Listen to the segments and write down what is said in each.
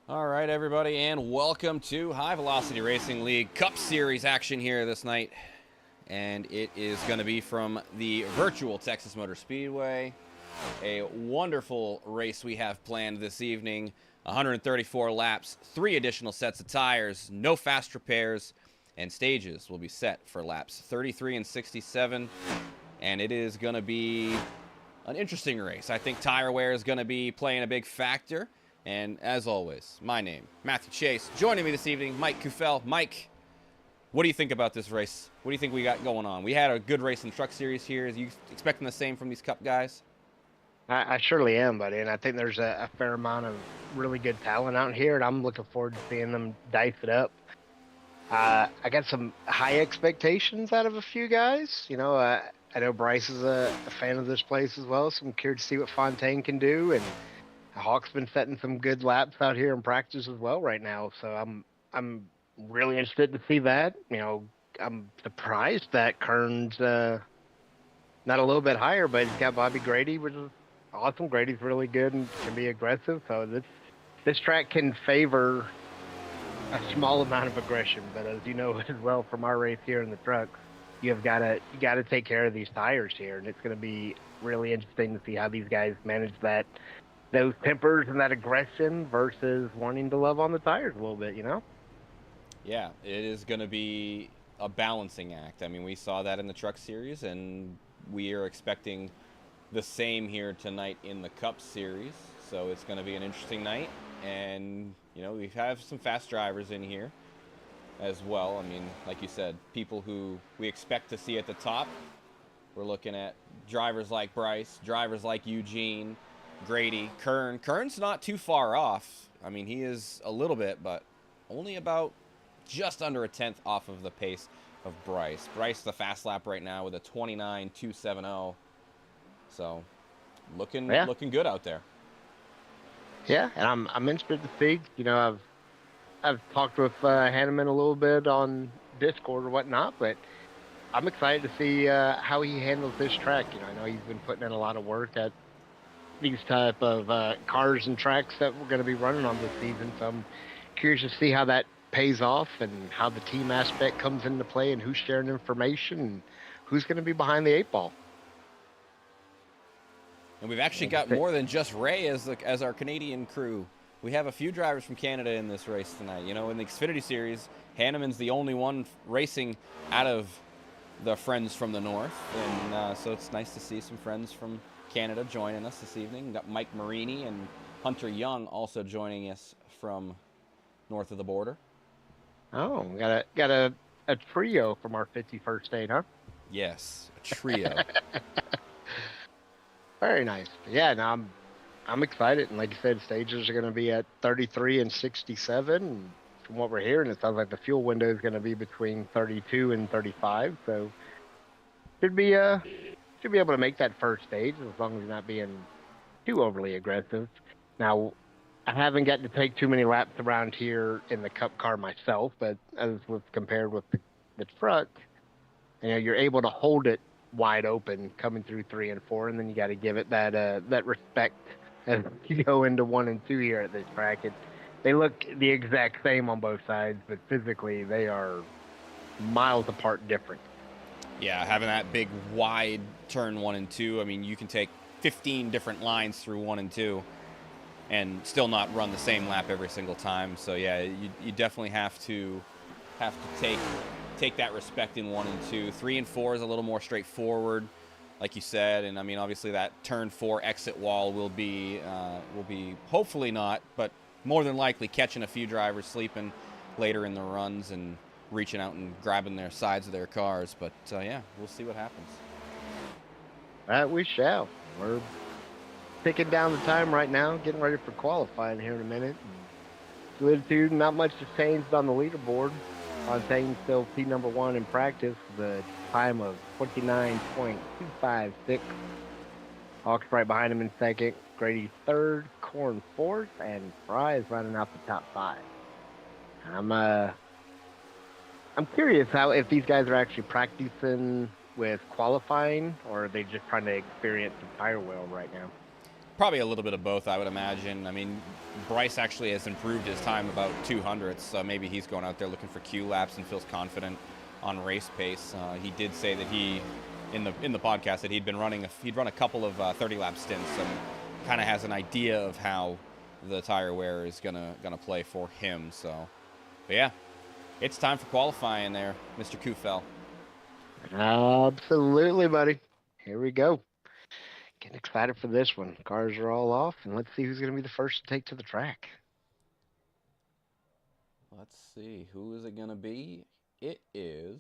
All right, everybody, and welcome to High Velocity Racing League Cup Series action here this night. And it is going to be from the virtual Texas Motor Speedway. A wonderful race we have planned this evening. 134 laps, 3 additional sets of tires, no fast repairs, and stages will be set for laps 33 and 67. And it is going to be an interesting race. I think tire wear is going to be playing a big factor. And as always, my name, Matthew Chase. Joining me this evening, Mike Kufel. Mike, what do you think about this race? What do you think we got going on? We had a good race in Truck Series here. Are you expecting the same from these Cup guys? I surely am, buddy, and I think there's a fair amount of really good talent out here, and I'm looking forward to seeing them dice it up. I got some high expectations out of a few guys. I know Bryce is a fan of this place as well, so I'm curious to see what Fontaine can do, and Hawk's been setting some good laps out here in practice as well right now, so I'm really interested to see that. I'm surprised that Kern's not a little bit higher, but he's got Bobby Grady, which is awesome. Grady's really good and can be aggressive. So this track can favor a small amount of aggression, but as you know as well from our race here in the trucks, you gotta take care of these tires here, and it's going to be really interesting to see how these guys manage those tempers and that aggression versus wanting to love on the tires a little bit. Yeah, it is going to be a balancing act. I mean, we saw that in the Truck Series, and we are expecting the same here tonight in the Cup Series. So it's going to be an interesting night. And, we have some fast drivers in here as well. I mean, like you said, people who we expect to see at the top. We're looking at drivers like Bryce, drivers like Eugene, Grady, Kern. Kern's not too far off. I mean, he is a little bit, but only about just under a tenth off of the pace of Bryce. Bryce, the fast lap right now with a 29.270. So, looking good out there. Yeah, and I'm interested to see. I've talked with Hanneman a little bit on Discord or whatnot, but I'm excited to see how he handles this track. I know he's been putting in a lot of work at these type of cars and tracks that we're going to be running on this season. So I'm curious to see how that pays off and how the team aspect comes into play and who's sharing information and who's going to be behind the 8 ball. And we've actually got more than just Ray as our Canadian crew. We have a few drivers from Canada in this race tonight. In the Xfinity Series, Hanneman's the only one racing out of the friends from the north. And so it's nice to see some friends from Canada joining us this evening. We've got Mike Marini and Hunter Young also joining us from north of the border. Oh, we got a trio from our 51st state, huh? Yes, a trio. Very nice. Yeah, no, I'm excited, and like you said, stages are going to be at 33 and 67. And from what we're hearing, it sounds like the fuel window is going to be between 32 and 35. So should be able to make that first stage as long as you're not being too overly aggressive. Now, I haven't gotten to take too many laps around here in the Cup car myself, but as with compared with the truck, you're able to hold it wide open coming through 3 and 4, and then you got to give it that respect as you go into 1 and 2 here at this track. They look the exact same on both sides, but physically they are miles apart different. Yeah, having that big wide turn 1 and 2. I mean, you can take 15 different lines through 1 and 2 and still not run the same lap every single time. So yeah, you definitely have to take that respect in 1 and 2. 3 and 4 is a little more straightforward, like you said, and I mean obviously that turn 4 exit wall will be hopefully not, but more than likely catching a few drivers sleeping later in the runs and reaching out and grabbing their sides of their cars. But yeah, we'll see what happens. We shall. We're ticking down the time right now, getting ready for qualifying here in a minute. Solitude, not much has changed on the leaderboard. Fontaine still P number 1 in practice with a time of 29.256. Hawks right behind him in second. Grady third, Corn fourth, and Fry is running out the top 5. I'm curious if these guys are actually practicing with qualifying, or are they just trying to experience the tire wheel right now? Probably a little bit of both, I would imagine. I mean, Bryce actually has improved his time about 200ths, so maybe he's going out there looking for Q laps and feels confident on race pace. He did say that in the podcast, that he'd run a couple of 30-lap stints, and kind of has an idea of how the tire wear is gonna play for him. So, but yeah, it's time for qualifying there, Mr. Kufel. Absolutely, buddy. Here we go. Getting excited for this one. Cars are all off, and let's see who's going to be the first to take to the track. Let's see. Who is it going to be? It is...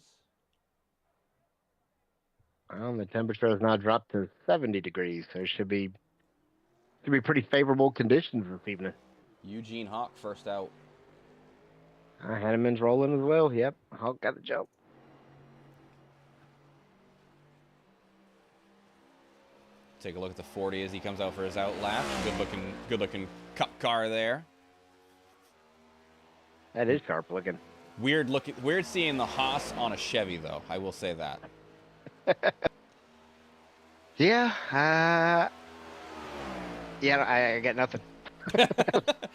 Well, the temperature has now dropped to 70 degrees, so it should be pretty favorable conditions this evening. Eugene Hawk first out. Hanneman's rolling as well. Yep, Hawk got the jump. Take a look at the 40 as he comes out for his out lap. Good looking Cup car there. That is sharp looking. Weird seeing the Haas on a Chevy though. I will say that. Yeah, I got nothing.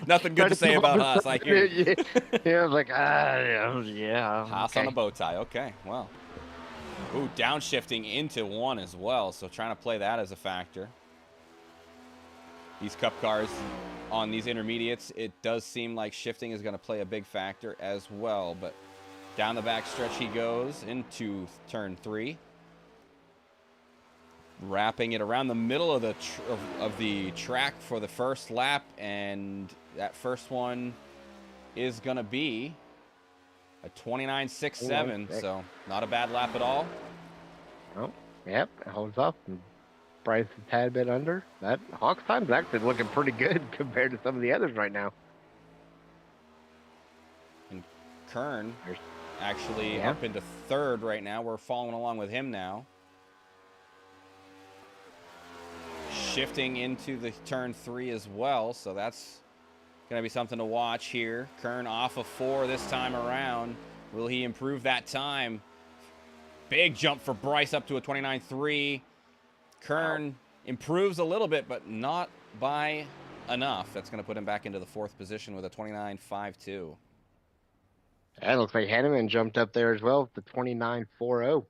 Nothing good to say about Haas. I hear you. Yeah, I was like, yeah. Haas okay. on a bow tie. Okay, well. Ooh, downshifting into one as well, so trying to play that as a factor. These Cup cars on these intermediates, it does seem like shifting is going to play a big factor as well, but down the back stretch he goes into turn 3. Wrapping it around the middle of the track for the first lap, and that first one is going to be a 29.67, so not a bad lap at all. Oh, yep, holds up. And Bryce a tad bit under. That Hawk's time's actually looking pretty good compared to some of the others right now. And Kern actually up into 3rd right now. We're following along with him now. Shifting into the turn 3 as well, so that's going to be something to watch here. Kern off of 4 this time around. Will he improve that time? Big jump for Bryce up to a 29.3. Kern improves a little bit, but not by enough. That's going to put him back into the 4th position with a 29.52. That looks like Hanneman jumped up there as well with the 29.40.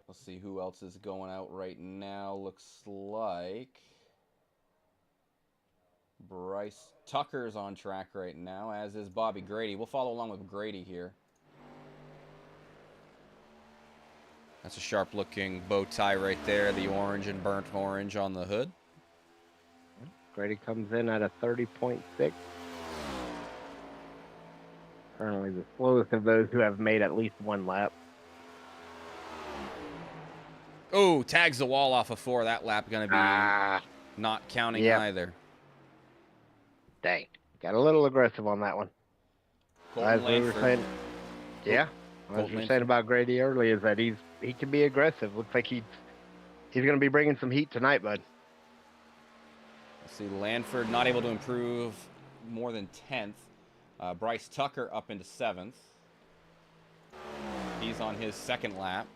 Let's see who else is going out right now. Looks like Bryce Tucker's on track right now, as is Bobby Grady. We'll follow along with Grady here. That's a sharp-looking bow tie right there, the orange and burnt orange on the hood. Grady comes in at a 30.6. Currently the slowest of those who have made at least one lap. Oh, tags the wall off of 4. That lap going to be not counting either. Dang. Got a little aggressive on that one. As we were saying, as we were saying about Grady early, is that he can be aggressive. Looks like he's going to be bringing some heat tonight, bud. Let's see, Lanford not able to improve more than 10th. Bryce Tucker up into 7th. He's on his 2nd lap.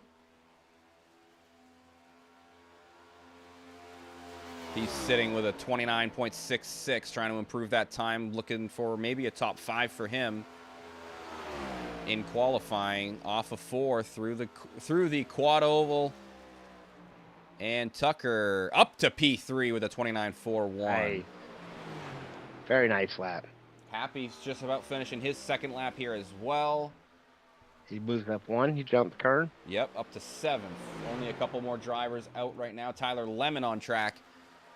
He's sitting with a 29.66, trying to improve that time, looking for maybe a top 5 for him in qualifying. Off of 4 through the quad oval, and Tucker up to P3 with a 29.41. Nice. Very nice lap. Happy's just about finishing his 2nd lap here as well. He moves up 1. He jumps Kern. Yep, up to 7th. Only a couple more drivers out right now. Tyler Lemon on track.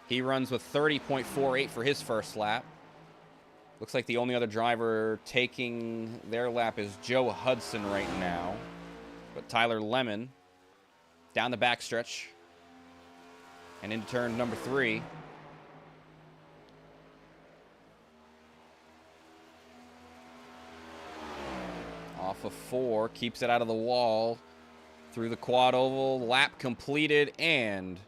He runs with 30.48 for his first lap. Looks like the only other driver taking their lap is Joe Hudson right now. But Tyler Lemon down the backstretch and into turn number 3. Off of 4, keeps it out of the wall through the quad oval. Lap completed and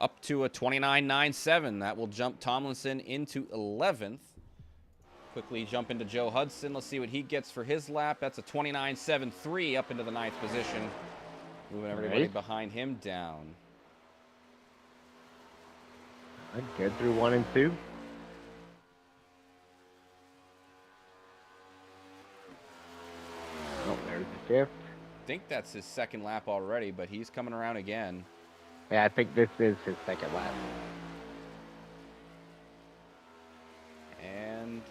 up to a 29.97. That will jump Tomlinson into 11th. Quickly jump into Joe Hudson. Let's see what he gets for his lap. That's a 29.73 up into the 9th position. Moving everybody behind him down. Good through 1 and 2. Oh, there's the shift. I think that's his second lap already, but he's coming around again. Yeah, I think this is his second lap. And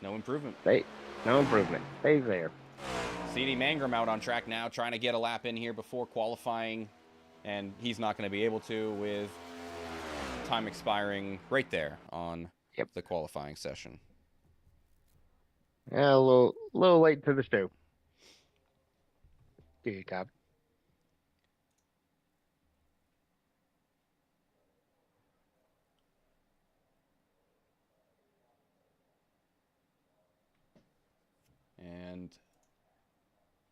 no improvement. No improvement. Stays there. CD Mangrum out on track now, trying to get a lap in here before qualifying, and he's not going to be able to with time expiring right there on the qualifying session. Yeah, a little late to the show. Do you copy? And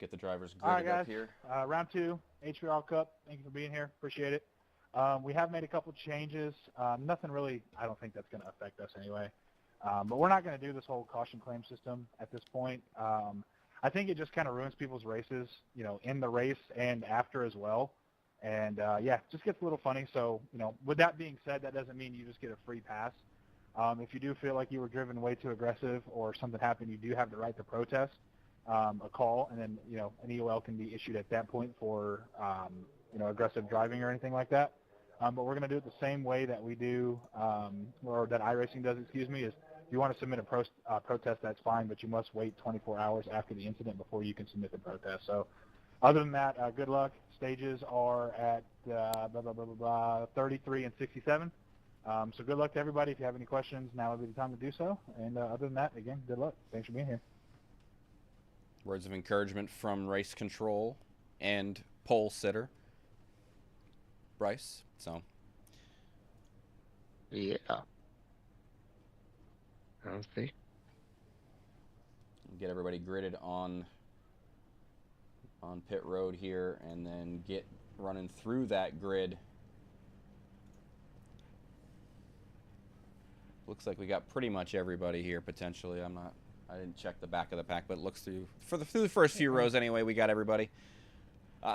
get the drivers gridded All right, guys. up here. Round 2, HVRL Cup. Thank you for being here. Appreciate it. We have made a couple changes. Nothing really, I don't think that's going to affect us anyway. But we're not going to do this whole caution claim system at this point. I think it just kind of ruins people's races, in the race and after as well. And, yeah, just gets a little funny. So, with that being said, that doesn't mean you just get a free pass. If you do feel like you were driven way too aggressive or something happened, you do have the right to protest a call, and then, an EOL can be issued at that point for, aggressive driving or anything like that. But we're going to do it the same way that we do, or that iRacing does, is if you want to submit a protest, that's fine, but you must wait 24 hours after the incident before you can submit the protest. So other than that, good luck. Stages are at 33 and 67. So good luck to everybody. If you have any questions, now would be the time to do so. And other than that, again, good luck. Thanks for being here. Words of encouragement from race control and pole sitter Bryce. So yeah, I'll see. Get everybody gridded on pit road here, and then get running through that grid. Looks like we got pretty much everybody here potentially. I didn't check the back of the pack, but it looks through the first few rows anyway. We got everybody.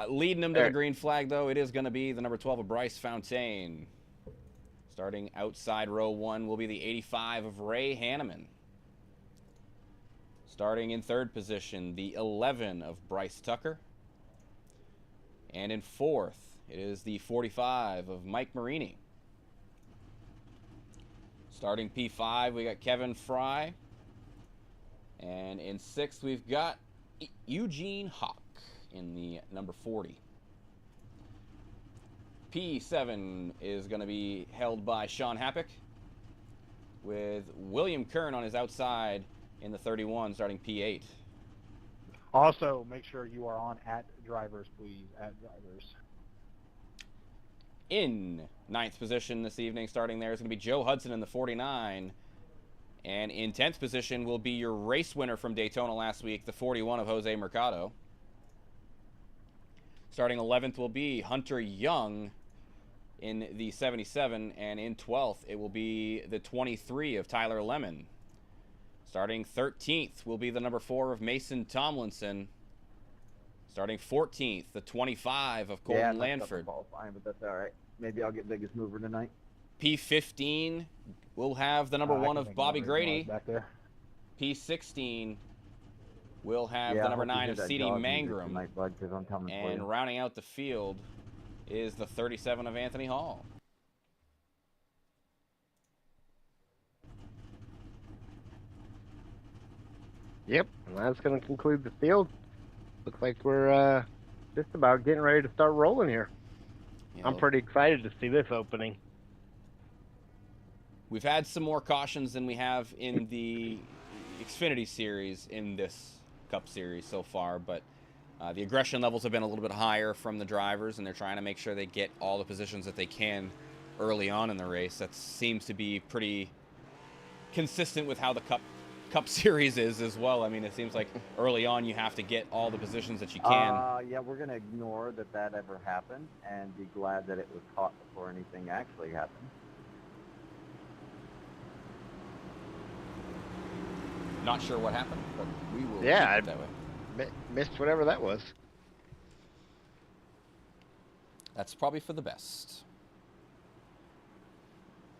Leading them to the green flag, though, it is going to be the number 12 of Bryce Fontaine. Starting outside row 1 will be the 85 of Ray Hanneman. Starting in third position, the 11 of Bryce Tucker. And in fourth, it is the 45 of Mike Marini. Starting P5, we got Kevin Fry. And in sixth, we've got Eugene Hawk in the number 40. P7 is going to be held by Sean Happick, with William Kern on his outside in the 31, starting P8. Also, make sure you are on at drivers, please, at drivers. In ninth position this evening, starting there, is going to be Joe Hudson in the 49. And in 10th position will be your race winner from Daytona last week, the 41 of Jose Mercado. Starting 11th will be Hunter Young in the 77, and in 12th it will be the 23 of Tyler Lemon. Starting 13th will be the number 4 of Mason Tomlinson. Starting 14th, the 25 of Colton Lanford. Fine, but that's all right. Maybe I'll get biggest mover tonight. P15 will have the number 1 of Bobby Grady. Back there. P16 will have the number 9 of CD Mangrum. Tonight, bud, I'm coming for and you. rounding out the field is the 37 of Anthony Hall. Yep, and that's going to conclude the field. Looks like we're just about getting ready to start rolling here. Yeah, I'm pretty excited to see this opening. We've had some more cautions than we have in the Xfinity series in this Cup series so far, but the aggression levels have been a little bit higher from the drivers, and they're trying to make sure they get all the positions that they can early on in the race. That seems to be pretty consistent with how the Cup series is as well. I mean, it seems like early on you have to get all the positions that you can. Yeah, we're going to ignore that ever happened and be glad that it was caught before anything actually happened. Not sure what happened, but we will keep it that way. Missed whatever that was. That's probably for the best.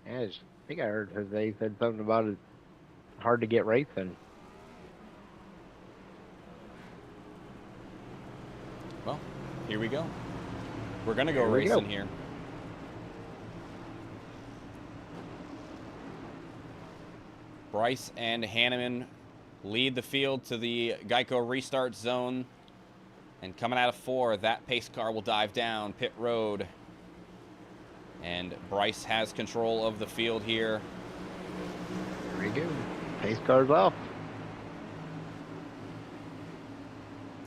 Yeah, I think I heard Jose said something about it hard to get racing. Well, here we go. We're going to go Here we go. racing here. Bryce and Hanneman lead the field to the Geico restart zone. And coming out of 4, that pace car will dive down pit road. And Bryce has control of the field here. Very good. Pace car's off.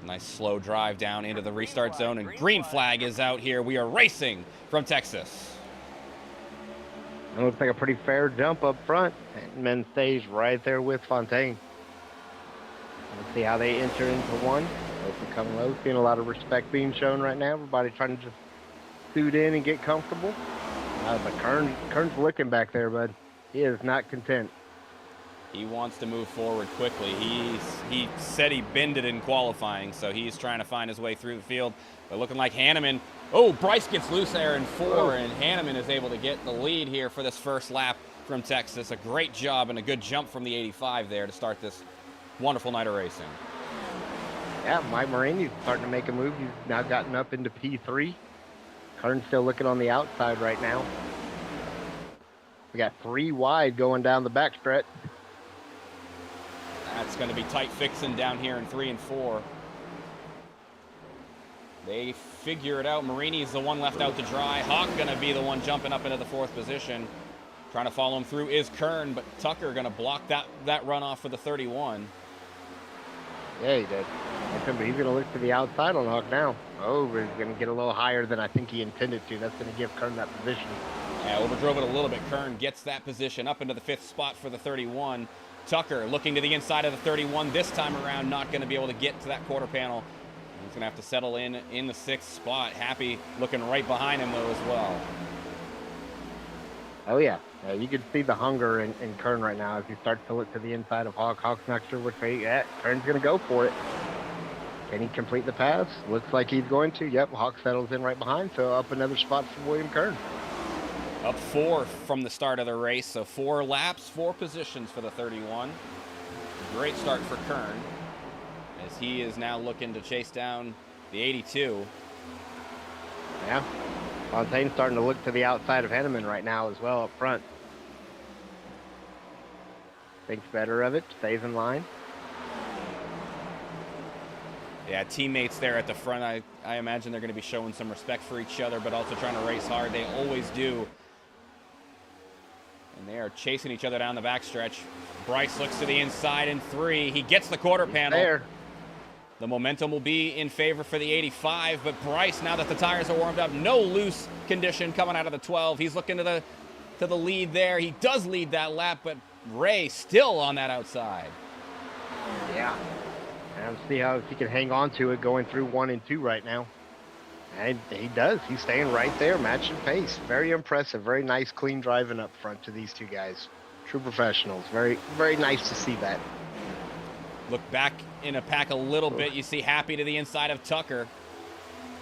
Nice slow drive down into the restart zone, and green flag is out here. We are racing from Texas. It looks like a pretty fair jump up front. Men stays right there with Fontaine. Let's see how they enter into one. Both are coming low. Seeing a lot of respect being shown right now. Everybody trying to just suit in and get comfortable. But Kern's looking back there, bud. He is not content. He wants to move forward quickly. He said he binned it in qualifying, so he's trying to find his way through the field. But looking like Hanneman. Oh, Bryce gets loose there in 4, and Hanneman is able to get the lead here for this first lap from Texas. A great job and a good jump from the 85 there to start this wonderful night of racing. Yeah, Mike Morini's starting to make a move. He's now gotten up into P3. Kern's still looking on the outside right now. We got 3 wide going down the backstretch. That's going to be tight fixing down here in 3 and 4. They figure it out. Marini's the one left out to dry. Hawk going to be the one jumping up into the 4th position. Trying to follow him through is Kern, but Tucker going to block that runoff for the 31. Yeah, he did. He's going to look to the outside on Hawk now. Oh, he's going to get a little higher than I think he intended to. That's going to give Kern that position. Yeah, overdrove it a little bit. Kern gets that position up into the 5th spot for the 31. Tucker looking to the inside of the 31 this time around, not going to be able to get to that quarter panel. He's going to have to settle in the 6th spot. Happy looking right behind him, though, as well. Oh, yeah. You can see the hunger in Kern right now as he starts to look to the inside of Hawk. Hawk's not sure which way. Yeah, Kern's going to go for it. Can he complete the pass? Looks like he's going to. Yep, Hawk settles in right behind, so up another spot for William Kern. Up 4 from the start of the race, so 4 laps, 4 positions for the 31. Great start for Kern, as he is now looking to chase down the 82. Yeah, Fontaine's starting to look to the outside of Henneman right now as well up front. Thinks better of it, stays in line. Yeah, teammates there at the front, I imagine they're going to be showing some respect for each other, but also trying to race hard. They always do. And they are chasing each other down the backstretch. Bryce looks to the inside in 3. He gets the quarter panel. There. The momentum will be in favor for the 85, but Bryce, now that the tires are warmed up, no loose condition coming out of the 12. He's looking to the lead there. He does lead that lap, but Ray still on that outside. Yeah. And see how he can hang on to it going through 1 and 2 right now. And he does. He's staying right there, matching pace. Very impressive. Very nice, clean driving up front to these 2 guys. True professionals. Very, very nice to see that. Look back in a pack a little bit. You see Happy to the inside of Tucker,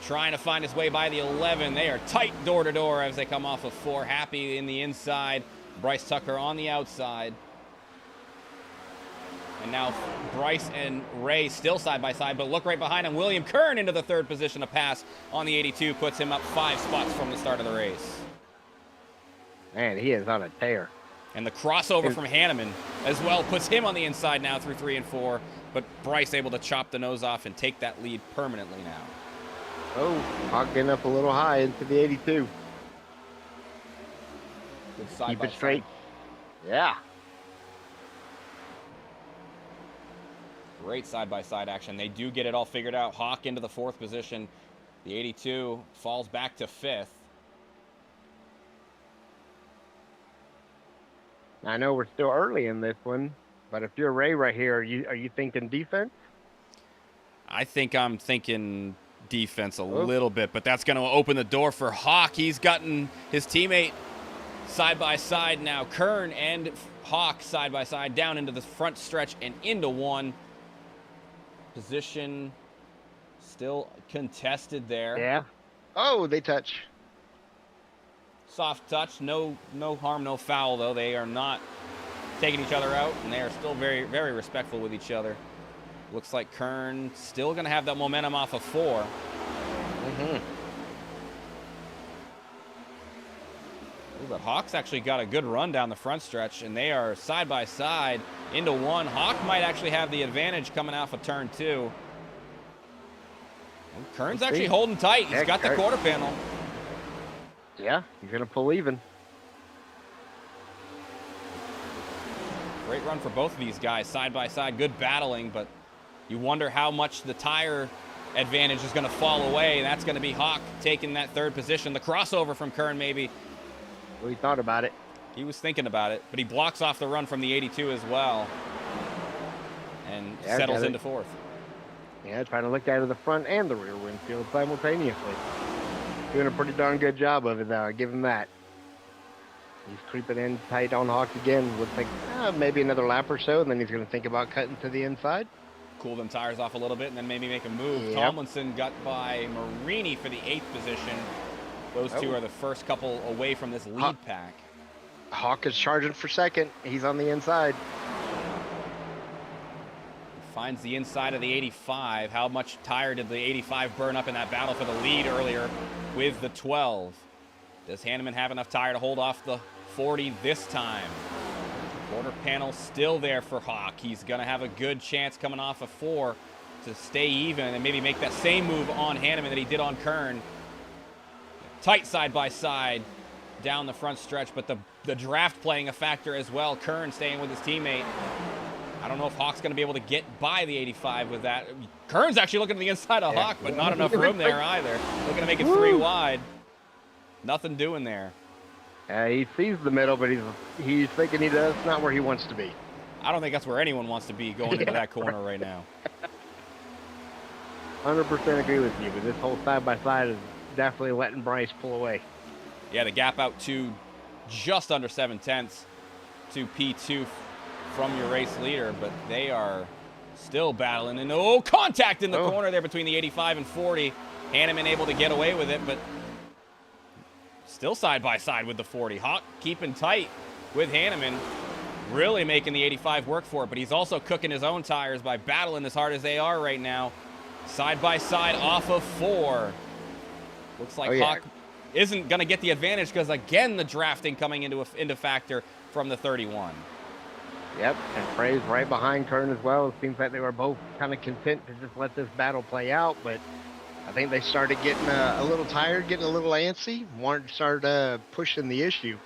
trying to find his way by the 11. They are tight door to door as they come off of 4. Happy in the inside. Bryce Tucker on the outside. And now Bryce and Ray still side by side, but look right behind him. William Kern into the 3rd position. A pass on the 82 puts him up 5 spots from the start of the race. Man, he is on a tear. And the crossover from Hanneman as well puts him on the inside now through 3 and 4. But Bryce able to chop the nose off and take that lead permanently now. Oh, Hawk getting up a little high into the 82. Good side Keep by it straight. side. Yeah. Great side-by-side action. They do get it all figured out. Hawk into the 4th position. The 82 falls back to 5th. I know we're still early in this one, but if you're Ray right here, are you thinking defense? I think I'm thinking defense a little bit, but that's going to open the door for Hawk. He's gotten his teammate side-by-side now. Kern and Hawk side-by-side down into the front stretch and into 1. Position still contested there. Yeah. Oh, they touch. Soft touch, no harm, no foul, though. They are not taking each other out, and they are still very, very respectful with each other. Looks like Kern still going to have that momentum off of 4. Mm-hmm. Ooh, but Hawk's actually got a good run down the front stretch, and they are side by side into 1. Hawk might actually have the advantage coming off of turn 2. And Kern's actually holding tight. He's got the quarter panel. Yeah, he's going to pull even. Great run for both of these guys, side by side. Good battling, but you wonder how much the tire advantage is going to fall away. And that's going to be Hawk taking that 3rd position. The crossover from Kern, maybe. Well, he thought about it. He was thinking about it, but he blocks off the run from the 82 as well. And settles into 4th. Yeah, trying to look out of the front and the rear windshield simultaneously. Doing a pretty darn good job of it, though. I give him that. He's creeping in tight on Hawk again. Looks like maybe another lap or so, and then he's going to think about cutting to the inside. Cool them tires off a little bit, and then maybe make a move. Yep. Tomlinson got by Marini for the 8th position. Those two are the first couple away from this lead pack. Hawk is charging for 2nd. He's on the inside. Finds the inside of the 85. How much tire did the 85 burn up in that battle for the lead earlier with the 12? Does Hanneman have enough tire to hold off the 40 this time? Quarter panel still there for Hawk. He's going to have a good chance coming off of 4 to stay even and maybe make that same move on Hanneman that he did on Kern. Tight side by side down the front stretch, but the draft playing a factor as well. Kern staying with his teammate. I don't know if Hawk's going to be able to get by the 85 with that. Kern's actually looking to the inside of Hawk, but not enough room there either. Looking to make it 3 wide. Nothing doing there. He sees the middle, but he's thinking that's not where he wants to be. I don't think that's where anyone wants to be going into that corner right now. 100% agree with you, but this whole side-by-side is definitely letting Bryce pull away. Yeah, the gap out to just under 7/10 to P2 from your race leader, but they are still battling. And contact in the corner there between the 85 and 40. Hanneman able to get away with it, but still side by side with the 40. Hawk keeping tight with Hanneman, really making the 85 work for it, but he's also cooking his own tires by battling as hard as they are right now. Side by side off of 4. Looks like Hawk isn't going to get the advantage because, again, the drafting coming into factor from the 31. Yep, and Frey's right behind Kern as well. It seems like they were both kind of content to just let this battle play out, but I think they started getting a little tired, getting a little antsy, wanted to start pushing the issue.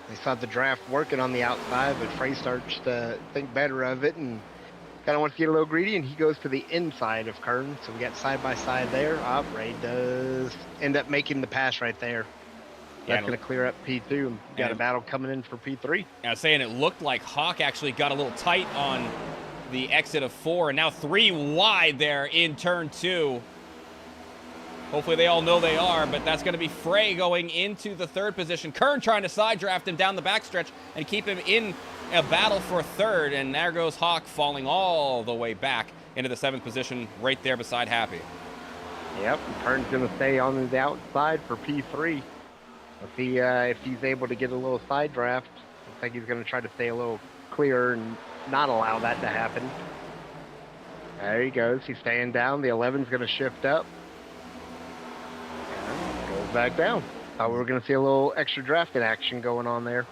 They saw the draft working on the outside, but Frey starts to think better of it and kind of wants to get a little greedy, and he goes to the inside of Kern. So we got side by side there. Frey does end up making the pass right there. That's going to clear up P2 and got a battle coming in for P3. I was saying it looked like Hawk actually got a little tight on the exit of 4, and now 3 wide there in turn 2. Hopefully they all know they are, but that's going to be Frey going into the 3rd position. Kern trying to side draft him down the backstretch and keep him in a battle for 3rd, and there goes Hawk falling all the way back into the 7th position right there beside Happy. Yep, Kern's going to stay on the outside for P3. Let's see if he's able to get a little side draft. Looks like he's going to try to stay a little clearer and not allow that to happen. There he goes. He's staying down. The 11's going to shift up. And goes back down. Thought we were going to see a little extra drafting action going on there.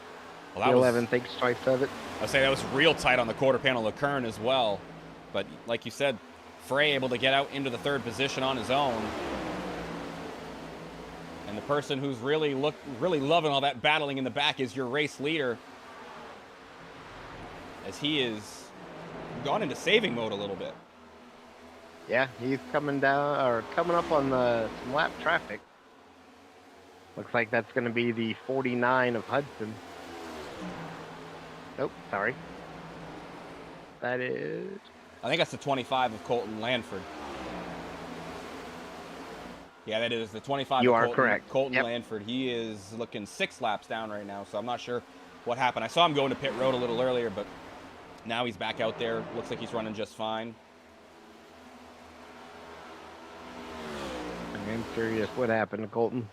Well, the 11 thinks twice of it. I'd say that was real tight on the quarter panel of Kern as well. But like you said, Frey able to get out into the 3rd position on his own. And the person who's really loving all that battling in the back is your race leader, as he is gone into saving mode a little bit. Yeah, he's coming down or coming up on some lap traffic. Looks like that's going to be the 49 of Hudson. Nope, sorry. That is... I think that's the 25 of Colton Lanford. Yeah, that is the 25. You are correct. Colton Lanford. He is looking 6 laps down right now, so I'm not sure what happened. I saw him going to pit road a little earlier, but now he's back out there. Looks like he's running just fine. I'm curious what happened to Colton.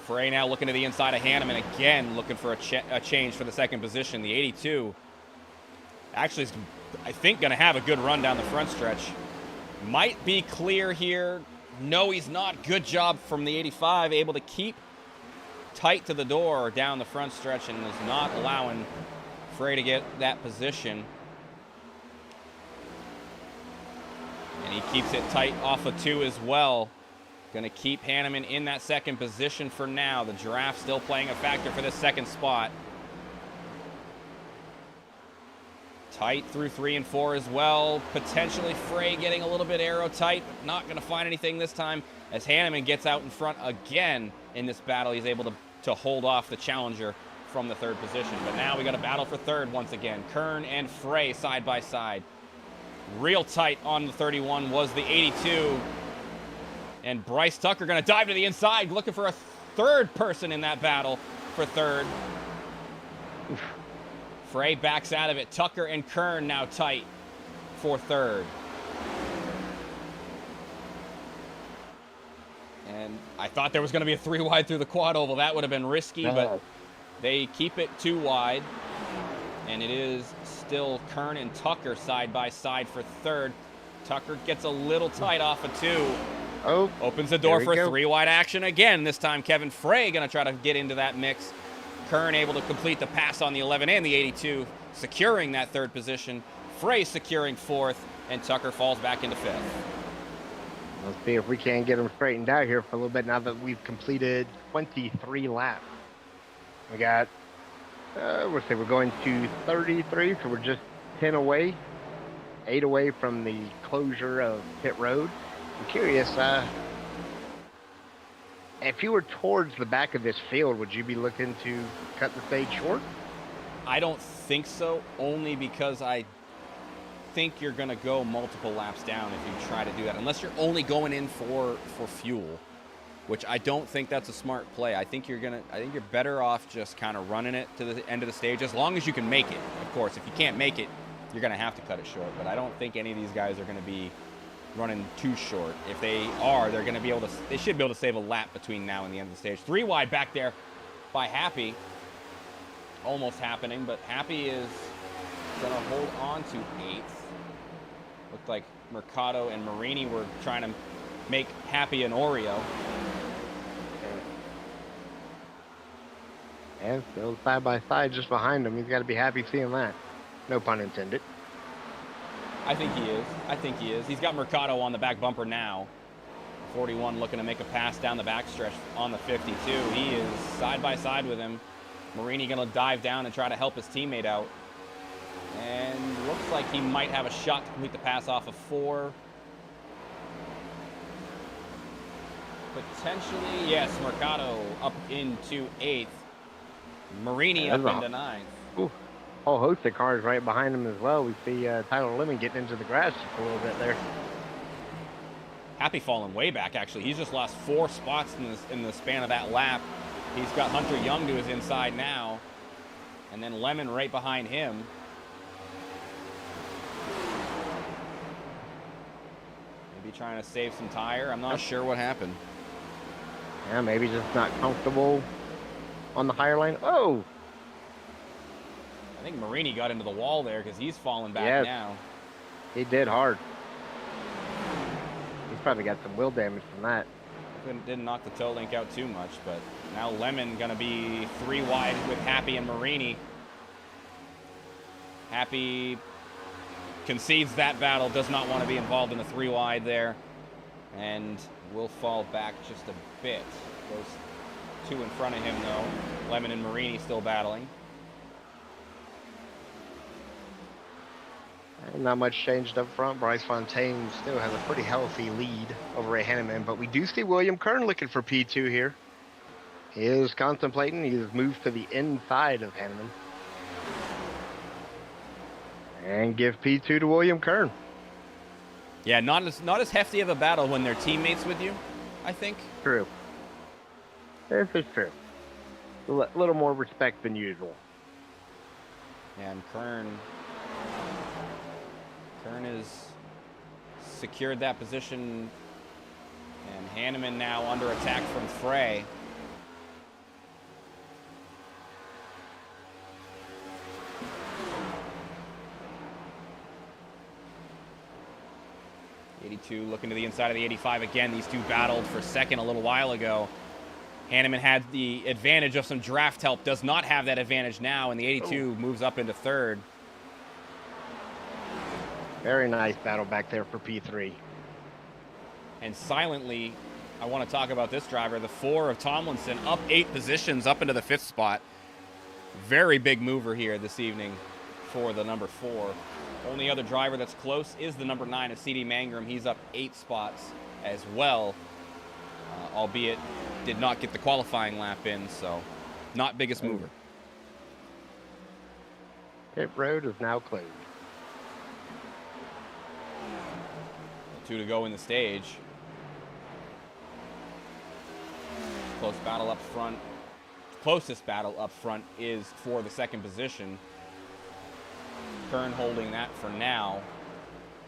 Frey now looking to the inside of Hanneman again, looking for a change for the second position. The 82 actually is, I think, going to have a good run down the front stretch. Might be clear here. No, he's not. Good job from the 85, able to keep tight to the door down the front stretch and is not allowing Frey to get that position. And he keeps it tight off of 2 as well. Going to keep Hanneman in that second position for now. The Giraffe still playing a factor for this second spot. Tight through 3 and 4 as well. Potentially Frey getting a little bit aero tight, but not going to find anything this time as Hanneman gets out in front again in this battle. He's able to hold off the challenger from the third position. But now we got a battle for third once again. Kern and Frey side by side. Real tight on the 31 was the 82. And Bryce Tucker going to dive to the inside, looking for a third person in that battle for third. Oof. Frey backs out of it. Tucker and Kern now tight for third. And I thought there was going to be a 3 wide through the quad oval. That would have been risky, but they keep it 2 wide. And it is still Kern and Tucker side by side for third. Tucker gets a little tight off of 2. Oh, opens the door for 3 wide action again. This time Kevin Frey going to try to get into that mix. Kern able to complete the pass on the 11 and the 82, securing that third position. Frey securing 4th, and Tucker falls back into 5th. Let's see if we can get them straightened out here for a little bit now that we've completed 23 laps. We got, we're going to 33, so we're just 10 away, 8 away from the closure of pit road. I'm curious, if you were towards the back of this field, would you be looking to cut the stage short? I don't think so, only because I think you're going to go multiple laps down if you try to do that, unless you're only going in for fuel, which I don't think that's a smart play. I think you're better off just kind of running it to the end of the stage, as long as you can make it. Of course, if you can't make it, you're going to have to cut it short, but I don't think any of these guys are going to be running too short. If they are, they should be able to save a lap between now and the end of the stage. 3 wide back there by Happy. Almost happening, but Happy is going to hold on to 8th. Looked like Mercado and Marini were trying to make Happy an Oreo. And still side by side just behind him. He's got to be happy seeing that. No pun intended. I think he is. He's got Mercado on the back bumper now. 41 looking to make a pass down the backstretch on the 52. He is side by side with him. Marini going to dive down and try to help his teammate out. And looks like he might have a shot to complete the pass off of 4. Potentially, yes, Mercado up into 8th. Marini up into 9th. Ooh. Whole host of cars right behind him as well. We see Tyler Lemon getting into the grass just a little bit there. Happy falling way back, actually. He's just lost 4 spots in the span of that lap. He's got Hunter Young to his inside now. And then Lemon right behind him. Maybe trying to save some tire. I'm not sure what happened. Yeah, maybe just not comfortable on the higher line. Oh! I think Marini got into the wall there because he's falling back now. He did hard. He's probably got some wheel damage from that. Didn't knock the toe link out too much, but now Lemon going to be 3 wide with Happy and Marini. Happy concedes that battle, does not want to be involved in the 3 wide there, and will fall back just a bit. Those 2 in front of him, though. Lemon and Marini still battling. Not much changed up front. Bryce Fontaine still has a pretty healthy lead over at Hanneman, but we do see William Kern looking for P2 here. He is contemplating. He has moved to the inside of Hanneman. And give P2 to William Kern. Yeah, not as hefty of a battle when they're teammates with you, I think. True. This is true. A little more respect than usual. And Kern is secured that position. And Hanneman now under attack from Frey. '82 looking to the inside of the 85 again. These two battled for second a little while ago. Hanneman had the advantage of some draft help, does not have that advantage now, and the 82 moves up into third. Very nice battle back there for P3. And silently, I want to talk about this driver, the 4 of Tomlinson, up 8 positions, up into the 5th spot. Very big mover here this evening for the number 4. Only other driver that's close is the number 9 of CD Mangrum. He's up 8 spots as well, albeit did not get the qualifying lap in, so not biggest mover. Pit road is now closed. 2 to go in the stage. Close battle up front. Closest battle up front is for the 2nd position. Kern holding that for now.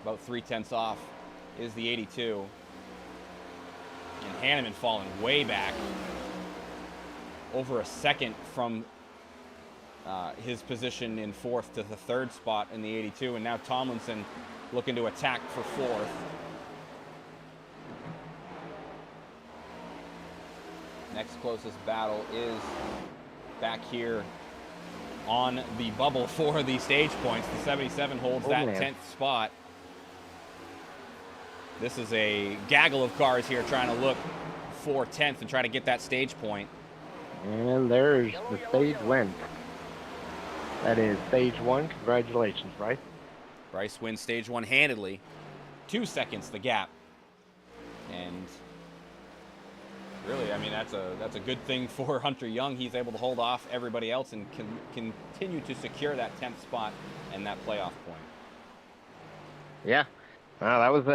About 3/10 off is the 82. And Hanneman falling way back. Over a second from his position in 4th to the 3rd spot in the 82. And now Tomlinson looking to attack for 4th. Next closest battle is back here on the bubble for the stage points. The 77 holds that 10th spot. This is a gaggle of cars here trying to look for 10th and try to get that stage point. And there's the stage win. That is stage 1. Congratulations, Bryce. Bryce wins stage 1 handedly. 2 seconds the gap. And really, I mean, that's a good thing for Hunter Young. He's able to hold off everybody else and can continue to secure that 10th spot and that playoff point. Yeah. Wow, that was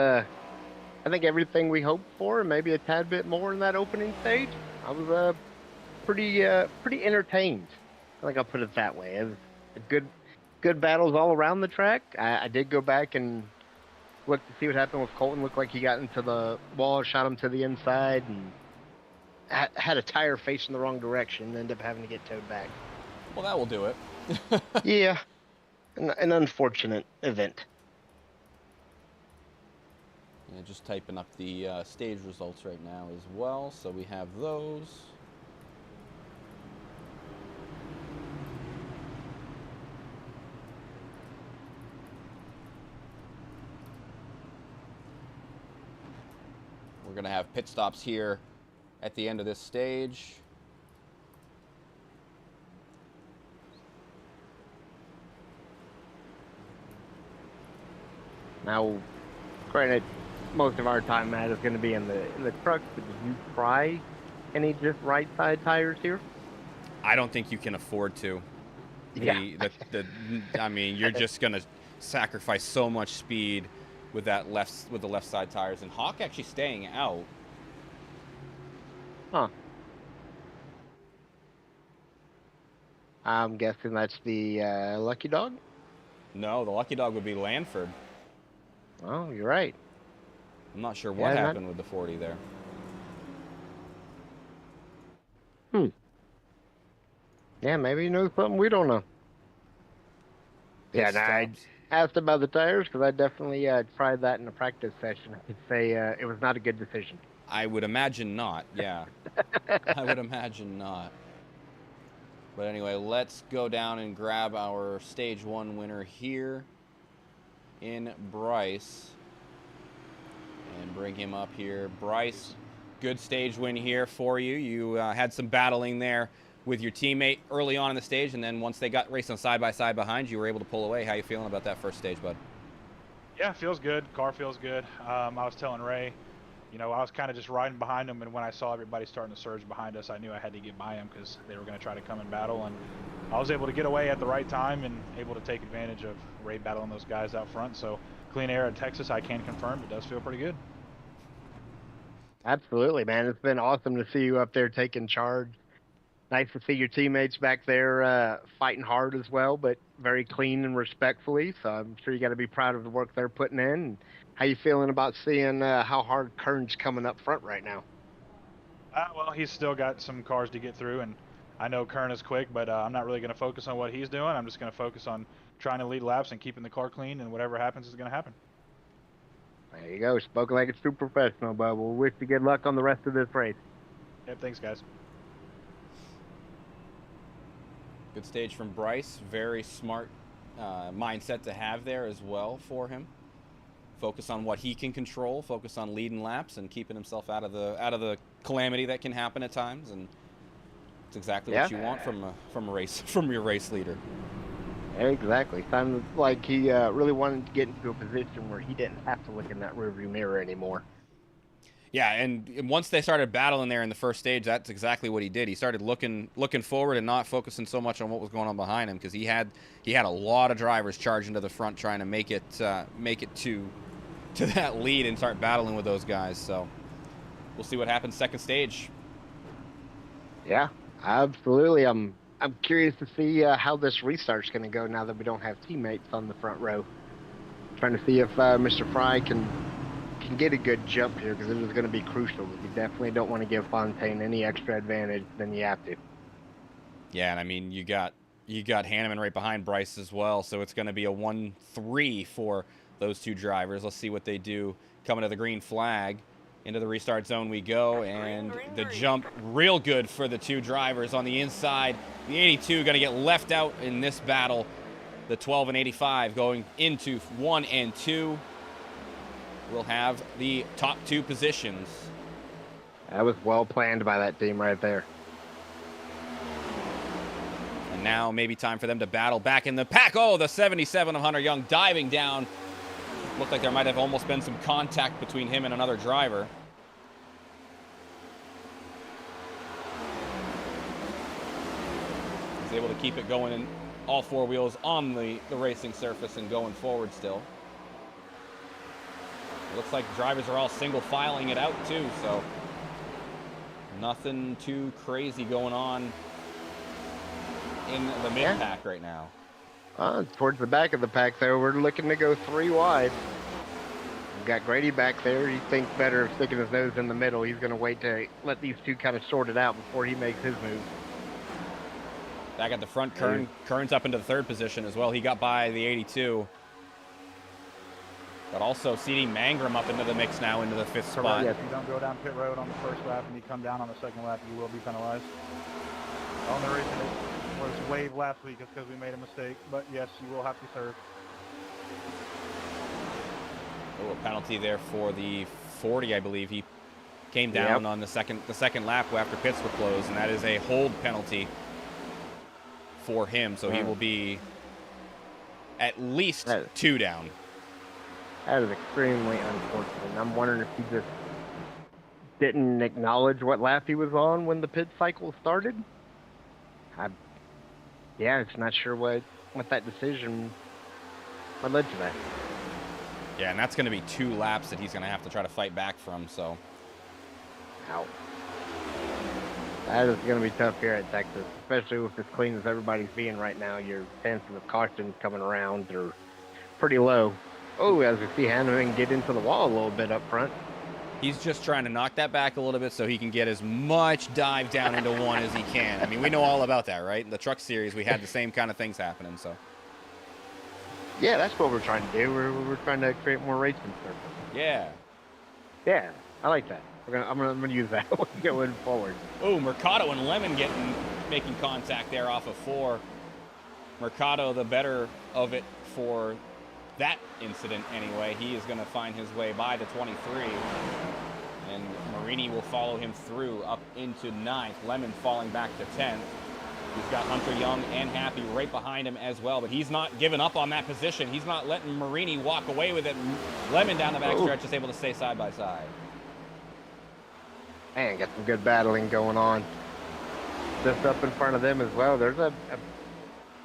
I think everything we hoped for, and maybe a tad bit more in that opening stage. I was pretty entertained. I think I'll put it that way. It was good battles all around the track. I did go back and look to see what happened with Colton. Looked like he got into the wall, shot him to the inside, and had a tire facing the wrong direction and ended up having to get towed back. Well, that will do it. Yeah, an unfortunate event. Yeah, just typing up the stage results right now as well, so we have those. We're going to have pit stops here at the end of this stage. Now, granted, most of our time, Matt, is going to be in the truck, but did you try any just right side tires here? I don't think you can afford to. I mean, you're just going to sacrifice so much speed with the left side tires, and Hawk actually staying out. Huh. I'm guessing that's the Lucky Dog? No, the Lucky Dog would be Lanford. Oh, you're right. I'm not sure what happened with the 40 there. Yeah, maybe you know something we don't know. Yeah, I asked about the tires because I definitely tried that in a practice session. I could say it was not a good decision. I would imagine not, yeah. I would imagine not. But anyway, let's go down and grab our stage 1 winner here in Bryce. And bring him up here. Bryce, good stage win here for you. You had some battling there with your teammate early on in the stage, and then once they got racing side by side behind you, were able to pull away. How you feeling about that first stage, bud? Yeah, feels good. Car feels good. I was telling Ray, you know, I was kind of just riding behind them, and when I saw everybody starting to surge behind us, I knew I had to get by them because they were going to try to come and battle, and I was able to get away at the right time and able to take advantage of Ray battling those guys out front. So clean air at Texas, I can confirm it does feel pretty good. Absolutely, man. It's been awesome to see you up there taking charge. Nice to see your teammates back there fighting hard as well, but very clean and respectfully. So I'm sure you got to be proud of the work they're putting in. How you feeling about seeing how hard Kern's coming up front right now? Well, he's still got some cars to get through, and I know Kern is quick, but I'm not really going to focus on what he's doing. I'm just going to focus on trying to lead laps and keeping the car clean, and whatever happens is going to happen. There you go. Spoken like a true professional, bud. We'll wish you good luck on the rest of this race. Yep, thanks, guys. Good stage from Bryce. Very smart mindset to have there as well for him. Focus on what he can control. Focus on leading laps and keeping himself out of the calamity that can happen at times. And it's exactly what you want from your race leader. Exactly. Sounded like he really wanted to get into a position where he didn't have to look in that rearview mirror anymore. Yeah, and once they started battling there in the first stage, that's exactly what he did. He started looking forward and not focusing so much on what was going on behind him, because he had a lot of drivers charging to the front trying to make it to that lead and start battling with those guys. So we'll see what happens second stage. Yeah, absolutely. I'm curious to see how this restart's going to go now that we don't have teammates on the front row. Trying to see if Mr. Fry can get a good jump here, because it is going to be crucial. You definitely don't want to give Fontaine any extra advantage than you have to. Yeah, and I mean, you got Hanneman right behind Bryce as well, so it's going to be a 1-3 for those two drivers. Let's see what they do coming to the green flag. Into the restart zone we go, and the jump real good for the two drivers on the inside. The 82 going to get left out in this battle. The 12 and 85 going into 1 and 2. We'll have the top two positions. That was well planned by that team right there. And now maybe time for them to battle back in the pack. Oh, the 77 of Hunter Young diving down. Looked like there might have almost been some contact between him and another driver. He's able to keep it going in all four wheels on the racing surface and going forward still. It looks like drivers are all single filing it out too, so nothing too crazy going on in the mid pack right now. Towards the back of the pack there, we're looking to go 3 wide. We've got Grady back there. He thinks better of sticking his nose in the middle. He's going to wait to let these two kind of sort it out before he makes his move. Back at the front, Kern's up into the third position as well. He got by the 82. But also CD Mangrum up into the mix now, into the 5th spot. Yeah, if you don't go down pit road on the first lap and you come down on the second lap, you will be penalized. The only reason it was waived last week is because we made a mistake, but yes, you will have to serve. A little penalty there for the 40, I believe. He came down on the second lap after pits were closed, and that is a hold penalty for him, so he will be at least 2 down. That is extremely unfortunate. I'm wondering if he just didn't acknowledge what lap he was on when the pit cycle started. It's not sure what that decision led to that. Yeah, and that's going to be 2 laps that he's going to have to try to fight back from, so. Ow. That is going to be tough here at Texas, especially with as clean as everybody's being right now. Your chances of caution coming around are pretty low. Oh, as we see Hanneman get into the wall a little bit up front. He's just trying to knock that back a little bit so he can get as much dive down into 1 as he can. I mean, we know all about that, right? In the truck series, we had the same kind of things happening, so. Yeah, that's what we're trying to do. We're trying to create more racing surface. Yeah. Yeah, I like that. I'm gonna use that going forward. Oh, Mercado and Lemon making contact there off of 4. Mercado the better of it for that incident anyway. He is going to find his way by the 23, and Marini will follow him through up into 9th. Lemon falling back to 10th. He's got Hunter Young and Happy right behind him as well, but he's not giving up on that position. He's not letting Marini walk away with it. Lemon down the backstretch is able to stay side by side. Man, got some good battling going on. Just up in front of them as well. There's a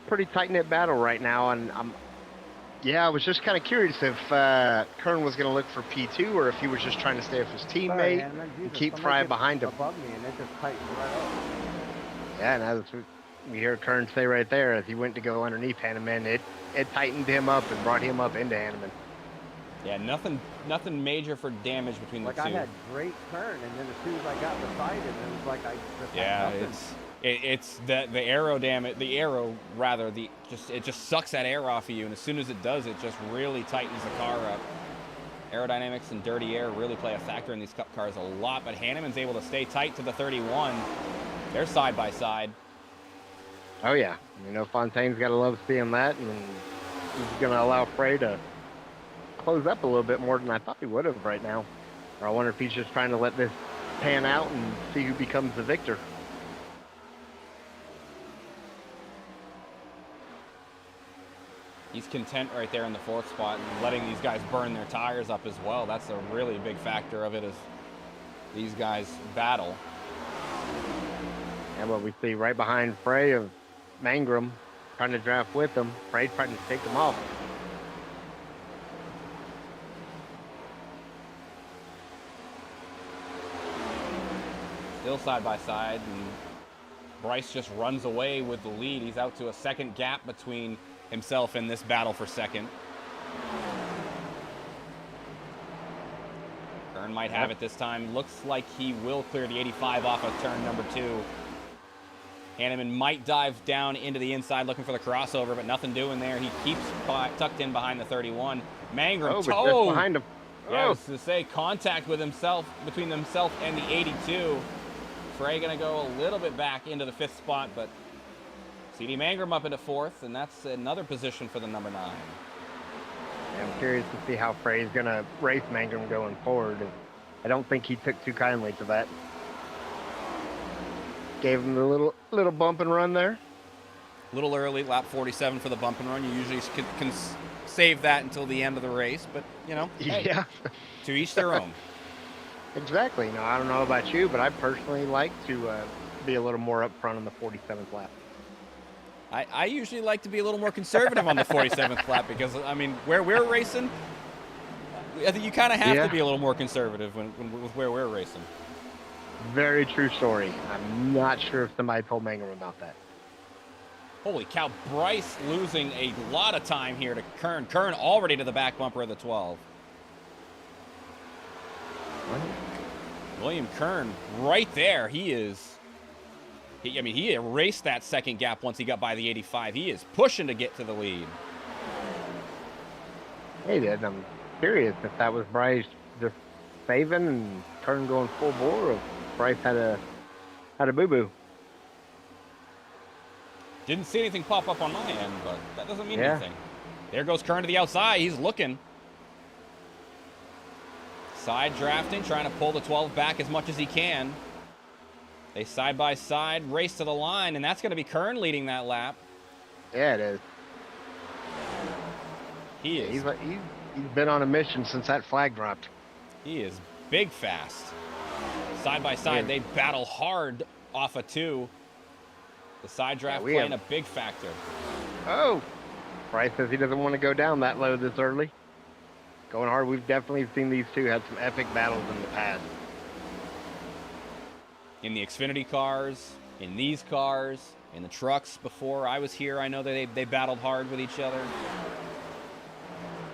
pretty tight-knit battle right now, and I was just kind of curious if Kern was going to look for P2 or if he was just trying to stay with his teammate and keep Fry behind him. Above me and it just tightened right up. Yeah, and as we hear Kern say right there, as he went to go underneath Hanneman, it tightened him up and brought him up into Hanneman. Yeah, nothing major for damage between the Like two. I had great turn, and then as soon as I got beside him, it was like I just had Yeah, nothing. it's the arrow damage. The arrow rather it just sucks that air off of you, and as soon as it does, it just really tightens the car up. Aerodynamics and dirty air really play a factor in these Cup cars a lot, but Hanneman's able to stay tight to the 31. They're side by side. Oh yeah, you know Fontaine's got to love seeing that, and he's going to allow Frey to close up a little bit more than I thought he would have right now. Or I wonder if he's just trying to let this pan out and see who becomes the victor. He's content right there in the 4th spot and letting these guys burn their tires up as well. That's a really big factor of it as these guys battle. And what we see right behind Frey of Mangrum trying to draft with him. Frey trying to take him off. Still side by side, and Bryce just runs away with the lead. He's out to a second gap between himself and this battle for second. Kern might have it this time. Looks like he will clear the 85 off of turn number 2. Hanneman might dive down into the inside looking for the crossover, but nothing doing there. He keeps tucked in behind the 31. Mangrum, but just behind him. Yeah, I was to say, contact with himself, between himself and the 82. Frey going to go a little bit back into the 5th spot, but CD Mangrum up into 4th, and that's another position for the number 9. Yeah, I'm curious to see how Frey's going to race Mangrum going forward. I don't think he took too kindly to that. Gave him the little bump and run there. A little early, lap 47 for the bump and run. You usually can save that until the end of the race, but, you know, hey, yeah, to each their own. Exactly. No, I don't know about you, but I personally like to be a little more upfront on the 47th lap. I usually like to be a little more conservative on the 47th lap because, I mean, where we're racing, I think you kind of have to be a little more conservative with where we're racing. Very true story. I'm not sure if somebody told Mangrum about that. Holy cow, Bryce losing a lot of time here to Kern. Kern already to the back bumper of the 12. William Kern right there. He erased that second gap once he got by the 85. He is pushing to get to the lead. Hey, Dad, I'm curious if that was Bryce just saving and Kern going full bore, or if Bryce had a boo-boo. Didn't see anything pop up on my end, but that doesn't mean anything. There goes Kern to the outside. He's looking. Side drafting, trying to pull the 12 back as much as he can. They side by side race to the line, and that's going to be Kern leading that lap. Yeah, it is. He is. He's been on a mission since that flag dropped. He is big fast. Side by side, they battle hard off of 2. The side draft playing a big factor. Oh, Bryce says he doesn't want to go down that low this early. Going hard. We've definitely seen these two have some epic battles in the past. In the Xfinity cars, in these cars, in the trucks before I was here, I know that they battled hard with each other.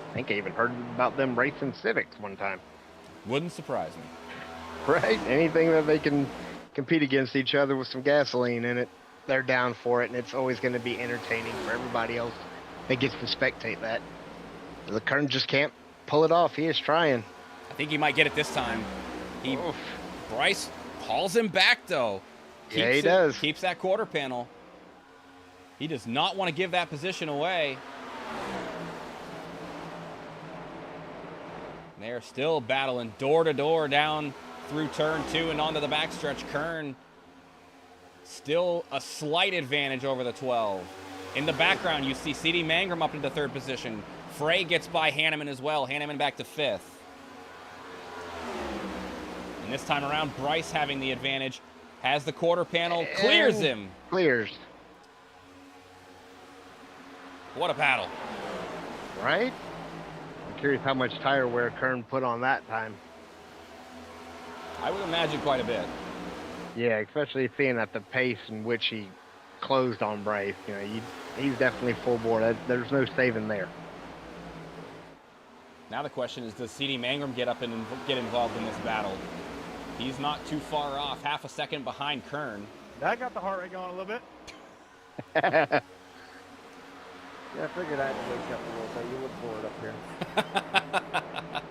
I think I even heard about them racing Civics one time. Wouldn't surprise me. Right? Anything that they can compete against each other with some gasoline in it, they're down for it, and it's always going to be entertaining for everybody else that gets to spectate that. The Kern just can't pull it off. He is trying. I think he might get it this time. Bryce hauls him back, though. Yeah, he does. Keeps that quarter panel. He does not want to give that position away. They're still battling door to door down through turn 2 and onto the backstretch. Kern still a slight advantage over the 12. In the background, you see CD Mangrum up into 3rd position. Frey gets by Hanneman as well. Hanneman back to 5th. And this time around, Bryce having the advantage. Has the quarter panel, clears him. Clears. What a battle. Right? I'm curious how much tire wear Kern put on that time. I would imagine quite a bit. Yeah, especially seeing at the pace in which he closed on Bryce. You know, he's definitely full board. There's no saving there. Now the question is, does CD Mangrum get up and get involved in this battle? He's not too far off, half a second behind Kern. That got the heart rate going a little bit. Yeah, I figured I'd wake up a little bit. You look bored up here.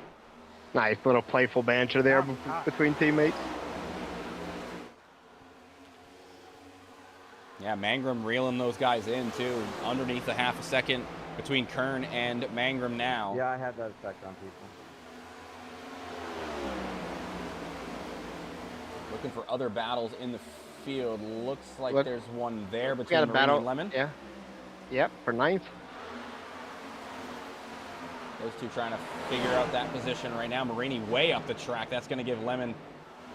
Nice little playful banter there between teammates. Yeah, Mangrum reeling those guys in, too. Underneath a half a second between Kern and Mangrum now. Yeah, I had that effect on people. Looking for other battles in the field. Looks like there's one there between Got a Marini battle. and Lemon. Yeah. Yep, for 9th. Those two trying to figure out that position right now. Marini way up the track. That's going to give Lemon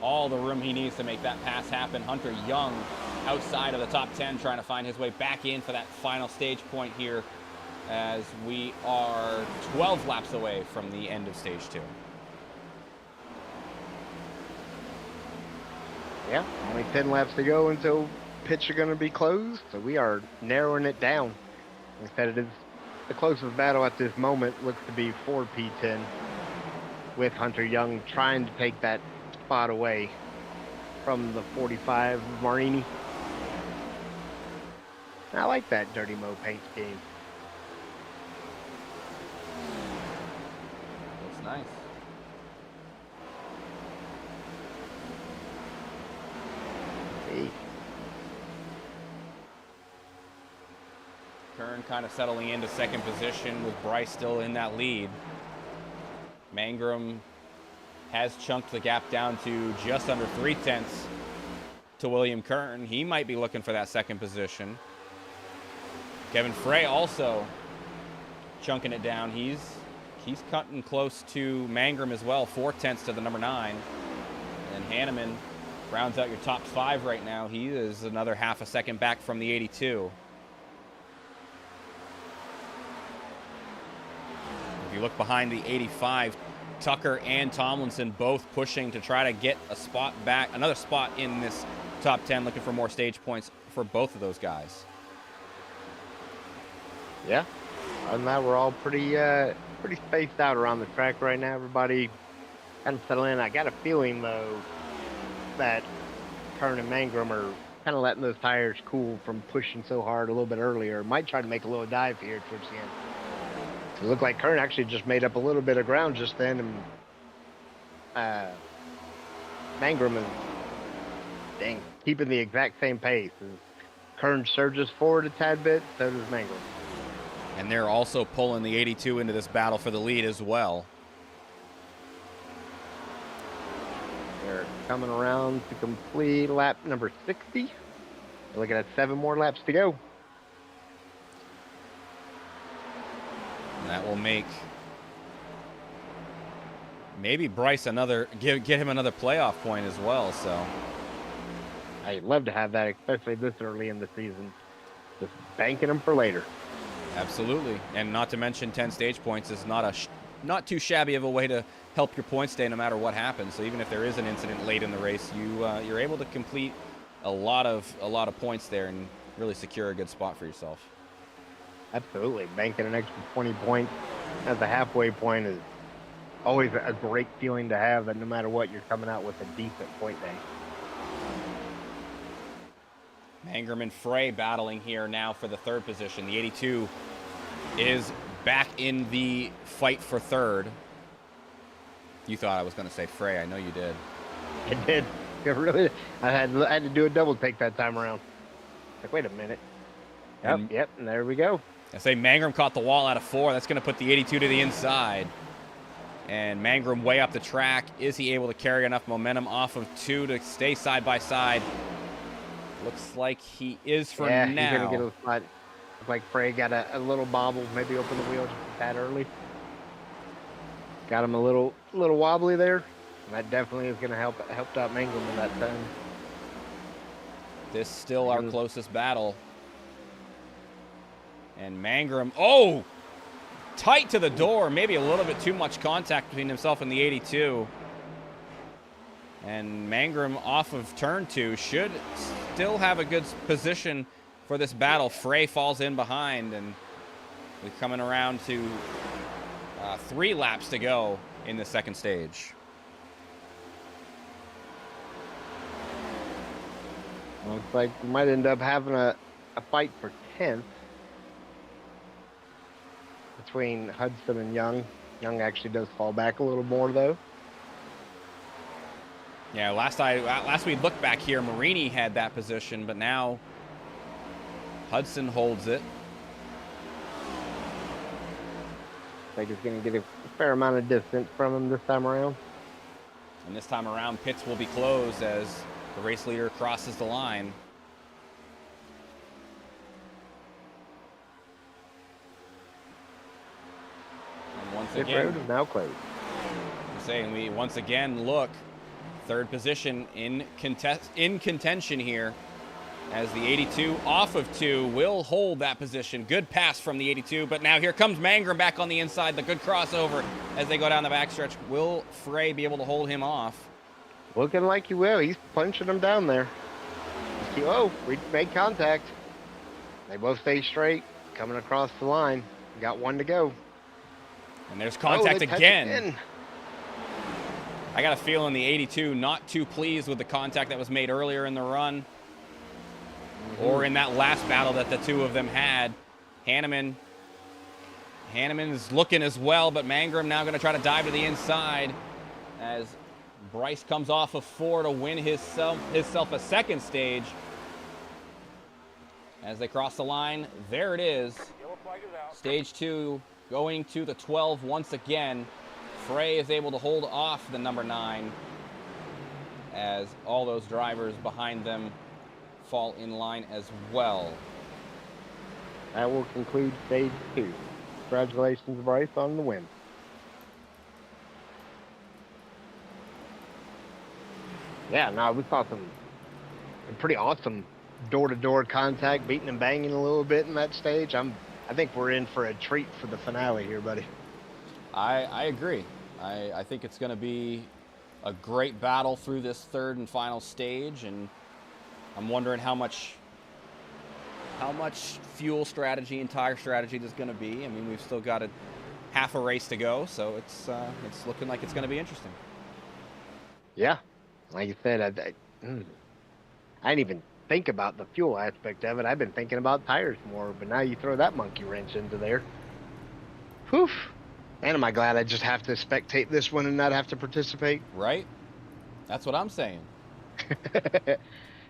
all the room he needs to make that pass happen. Hunter Young outside of the top 10 trying to find his way back in for that final stage point here as we are 12 laps away from the end of stage 2. Yeah, only 10 laps to go until pits are going to be closed, so we are narrowing it down. Like I said, it is the closest battle at this moment looks to be for P10, with Hunter Young trying to take that spot away from the 45 Marini. I like that Dirty Mo paint scheme. Looks nice. Hey. Kern kind of settling into second position with Bryce still in that lead. Mangrum has chunked the gap down to just under 0.3 to William Kern. He might be looking for that second position. Kevin Frey also chunking it down. He's cutting close to Mangrum as well, 0.4 to the number 9. And Hanneman rounds out your top 5 right now. He is another half a second back from the 82. If you look behind the 85, Tucker and Tomlinson both pushing to try to get a spot back, another spot in this top 10, looking for more stage points for both of those guys. Yeah. Other than that, we're all pretty spaced out around the track right now. Everybody kind of settling in. I got a feeling, though, that Kern and Mangrum are kind of letting those tires cool from pushing so hard a little bit earlier. Might try to make a little dive here towards the end. It looked like Kern actually just made up a little bit of ground just then, and Mangrum is keeping the exact same pace. As Kern surges forward a tad bit, so does Mangrum. And they're also pulling the 82 into this battle for the lead as well. They're coming around to complete lap number 60. We're looking at 7 more laps to go. And that will make maybe Bryce get him another playoff point as well. So I'd love to have that, especially this early in the season. Just banking them for later. absolutely, and not to mention 10 stage points is not too shabby of a way to help your point stay no matter what happens. So even if there is an incident late in the race, you're able to complete a lot of points there and really secure a good spot for yourself. Absolutely. Banking an extra 20 points as a halfway point is always a great feeling to have, that no matter what, you're coming out with a decent point day. Mangrum and Frey battling here now for the 3rd position. The 82 is back in the fight for 3rd. You thought I was going to say Frey. I know you did. I did. I had to do a double take that time around. Like, wait a minute. Yep, and there we go. I say Mangrum caught the wall out of 4. That's going to put the 82 to the inside. And Mangrum way up the track. Is he able to carry enough momentum off of 2 to stay side by side? Looks like he is for now. Yeah, he's going to get a spot. Looks like Frey got a little bobble, maybe open the wheel just a tad early. Got him a little wobbly there. And that definitely is going to help out Mangrum in that time. This still our closest battle. And Mangrum, oh! Tight to the door. Maybe a little bit too much contact between himself and the 82. And Mangrum off of turn 2 should still have a good position for this battle. Frey falls in behind, and we're coming around to 3 laps to go in the second stage. Looks like we might end up having a fight for 10th between Hudson and Young. Young actually does fall back a little more, though. Yeah, last we looked back here, Marini had that position, but now Hudson holds it. I think he's going to get a fair amount of distance from him this time around. And this time around, pits will be closed as the race leader crosses the line. And once Pit again, road is now closed. I'm saying we once again look third position in contention here, as the 82 off of 2 will hold that position. Good pass from the 82, but now here comes Mangrum back on the inside. The good crossover as they go down the backstretch. Will Frey be able to hold him off? Looking like he will. He's punching him down there. Oh, we made contact. They both stay straight, coming across the line. Got one to go. And there's contact they touch again. I got a feeling the 82 not too pleased with the contact that was made earlier in the run. Or in that last battle that the two of them had. Hanneman is looking as well, but Mangrum now going to try to dive to the inside as Bryce comes off of 4 to win himself a second stage. As they cross the line, there it is. Stage 2 going to the 12 once again. Frey is able to hold off the number 9 as all those drivers behind them fall in line as well. That will conclude stage 2. Congratulations, Bryce, on the win. Yeah, no, we saw some pretty awesome door-to-door contact, beating and banging a little bit in that stage. I think we're in for a treat for the finale here, buddy. I agree. I think it's going to be a great battle through this third and final stage, and I'm wondering how much fuel strategy and tire strategy there's going to be. I mean, we've still got half a race to go, so it's looking like it's going to be interesting. Yeah, like you said, I didn't even think about the fuel aspect of it. I've been thinking about tires more, but now you throw that monkey wrench into there. Whew. And am I glad I just have to spectate this one and not have to participate? Right? That's what I'm saying.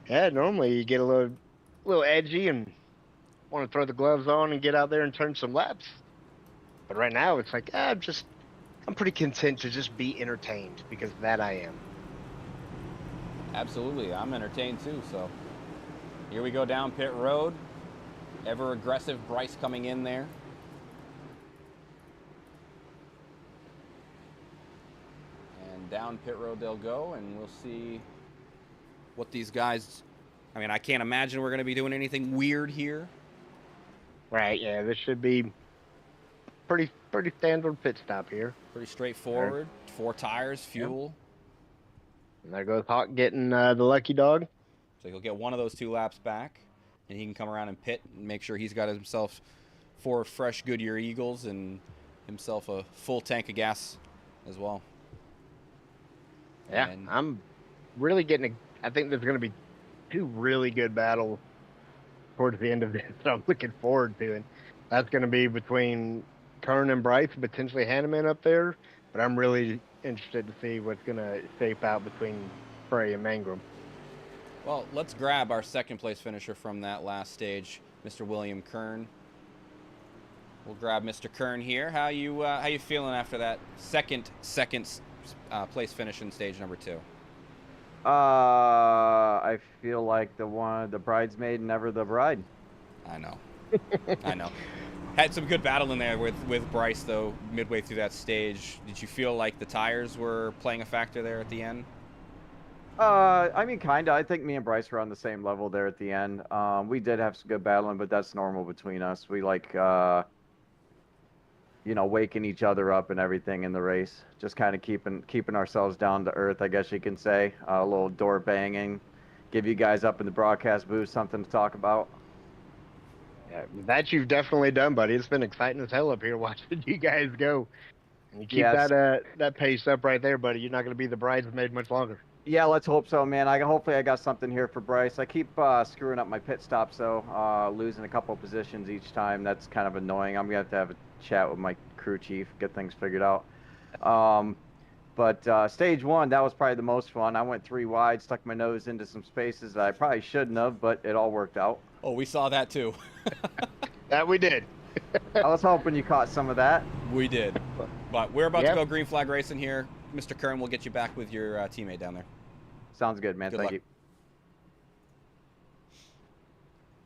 Yeah, normally you get a little edgy and want to throw the gloves on and get out there and turn some laps. But right now it's like, I'm pretty content to just be entertained, because that I am. Absolutely. I'm entertained too, so here we go down pit road. Ever aggressive Bryce coming in there. And down pit road they'll go, and we'll see what these guys... I mean, I can't imagine we're going to be doing anything weird here. Right, yeah, this should be pretty standard pit stop here. Pretty straightforward. 4 tires, fuel. And there goes Hawk getting the lucky dog. So he'll get one of those 2 laps back, and he can come around and pit and make sure he's got himself 4 fresh Goodyear Eagles and himself a full tank of gas as well. Yeah, And I'm really I think there's going to be 2 really good battles towards the end of this that I'm looking forward to. And that's going to be between Kern and Bryce, potentially Hanneman up there. But I'm really interested to see what's going to shape out between Frey and Mangrum. well, let's grab our second place finisher from that last stage, Mr. William Kern. We'll grab Mr. Kern here. How you feeling after that second place finish in stage number 2? I feel like the bridesmaid, never the bride. I know. I know. Had some good battle in there with Bryce, though, midway through that stage. Did you feel like the tires were playing a factor there at the end? I mean, kinda. I think me and Bryce were on the same level there at the end. We did have some good battling, but that's normal between us. We like, waking each other up and everything in the race. Just kind of keeping ourselves down to earth, I guess you can say. A little door banging, give you guys up in the broadcast booth something to talk about. Yeah, that you've definitely done, buddy. It's been exciting as hell up here watching you guys go. And you keep Yes. that pace up right there, buddy. You're not going to be the bridesmaid much longer. Yeah, let's hope so, man. Hopefully I got something here for Bryce. I keep screwing up my pit stops, though, losing a couple positions each time. That's kind of annoying. I'm gonna have a chat with my crew chief, get things figured out. But stage 1, that was probably the most fun. I went 3 wide, stuck my nose into some spaces that I probably shouldn't have, but it all worked out. Oh, we saw that too. That we did. I was hoping you caught some of that. We did. But we're about to Yep. go green flag racing here. Mr. Kern, we'll get you back with your teammate down there. Sounds good, man. Good Thank luck.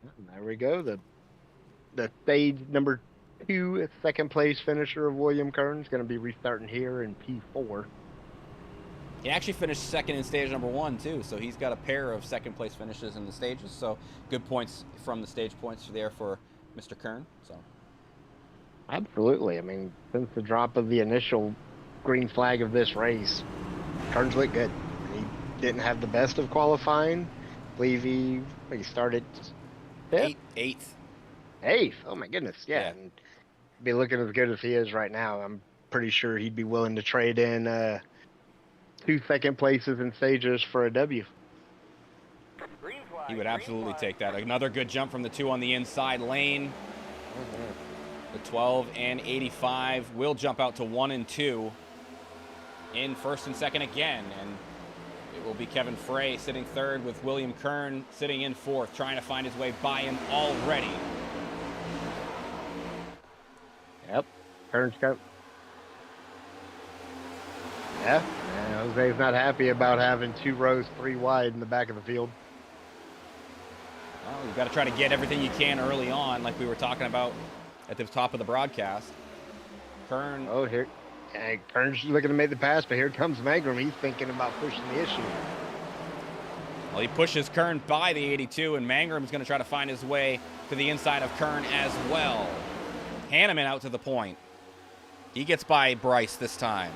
you. There we go. The stage number 2 second place finisher of William Kern is going to be restarting here in P4. He actually finished second in stage number 1 too, so he's got a pair of second place finishes in the stages. So good points from the stage points there for Mr. Kern. So Absolutely. I mean, since the drop of the initial green flag of this race, Kern's looked good. He didn't have the best of qualifying. I believe he started fifth? eighth. Eighth. Oh my goodness. Yeah. Yeah. And be looking as good as he is right now. I'm pretty sure he'd be willing to trade in 2 second places in stages for a W. He would absolutely take that. Another good jump from the 2 on the inside lane. The 12 and 85 will jump out to 1 and 2 in first and second again. And it will be Kevin Frey sitting third with William Kern sitting in fourth, trying to find his way by him already. Yep. Kern's got. Yeah. Jose's not happy about having 2 rows 3 wide in the back of the field. Well, you've got to try to get everything you can early on, like we were talking about at the top of the broadcast. Kern. Oh, here. And Kern's looking to make the pass, but here comes Mangrum. He's thinking about pushing the issue. Well, he pushes Kern by the 82, and Mangrum's going to try to find his way to the inside of Kern as well. Hanneman out to the point. He gets by Bryce this time.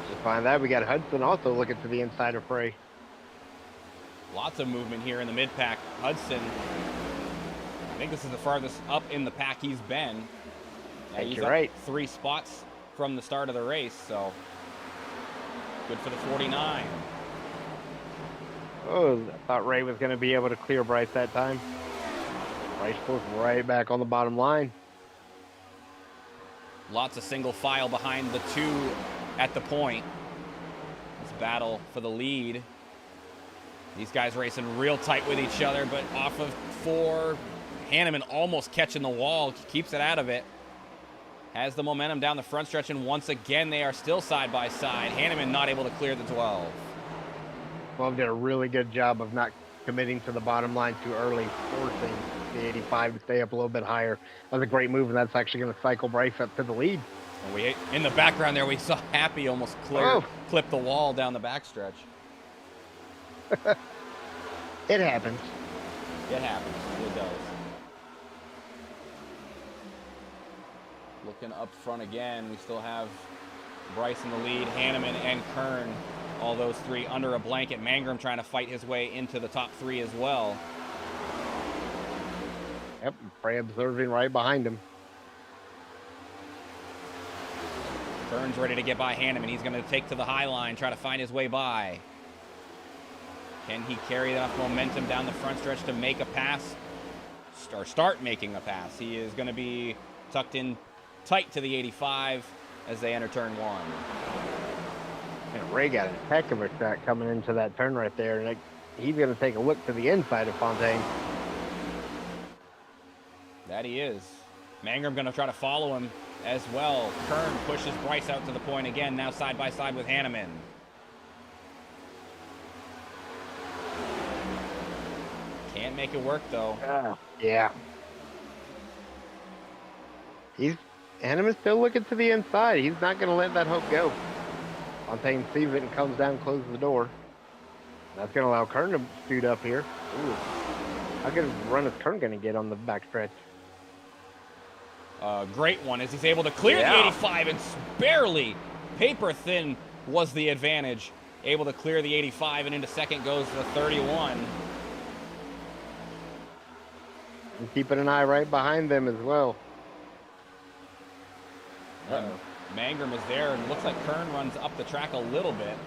To find that, we got Hudson also looking to the inside of Frey. Lots of movement here in the mid-pack. Hudson, I think this is the farthest up in the pack he's been. Think He's you're up right. 3 spots from the start of the race, so good for the 49. Oh, I thought Ray was going to be able to clear Bryce that time. Bryce was right back on the bottom line. Lots of single file behind the 2 at the point. This battle for the lead. These guys racing real tight with each other, but off of 4. Hanneman almost catching the wall, keeps it out of it. Has the momentum down the front stretch, and once again they are still side by side. Hanneman not able to clear the 12. 12 did a really good job of not committing to the bottom line too early, forcing the 85 to stay up a little bit higher. That was a great move, and that's actually going to cycle Bryce up to the lead. And we, in the background there, we saw Happy almost clip the wall down the backstretch. It happens. It happens. It does. Looking up front again, we still have Bryce in the lead, Hanneman and Kern, all those 3 under a blanket. Mangrum trying to fight his way into the top 3 as well. Yep, Frey observing right behind him. Kern's ready to get by Hanneman. He's going to take to the high line, try to find his way by. Can he carry enough momentum down the front stretch to make a pass, or start making a pass? He is going to be tucked in tight to the 85 as they enter turn 1. And Ray got a heck of a track coming into that turn right there, and he's going to take a look to the inside of Fontaine. That he is. Mangrum going to try to follow him as well. Kern pushes Bryce out to the point again, now side by side with Hanneman. Can't make it work though. Yeah. Hanneman's still looking to the inside. He's not going to let that hope go. Fontaine sees it and comes down, closes the door. That's going to allow Kern to shoot up here. Ooh. How good a run is Kern going to get on the backstretch? Great one as he's able to clear the 85, and barely paper thin was the advantage. Able to clear the 85, and into second goes the 31. And keeping an eye right behind them as well. Mangrum is there, and it looks like Kern runs up the track a little bit,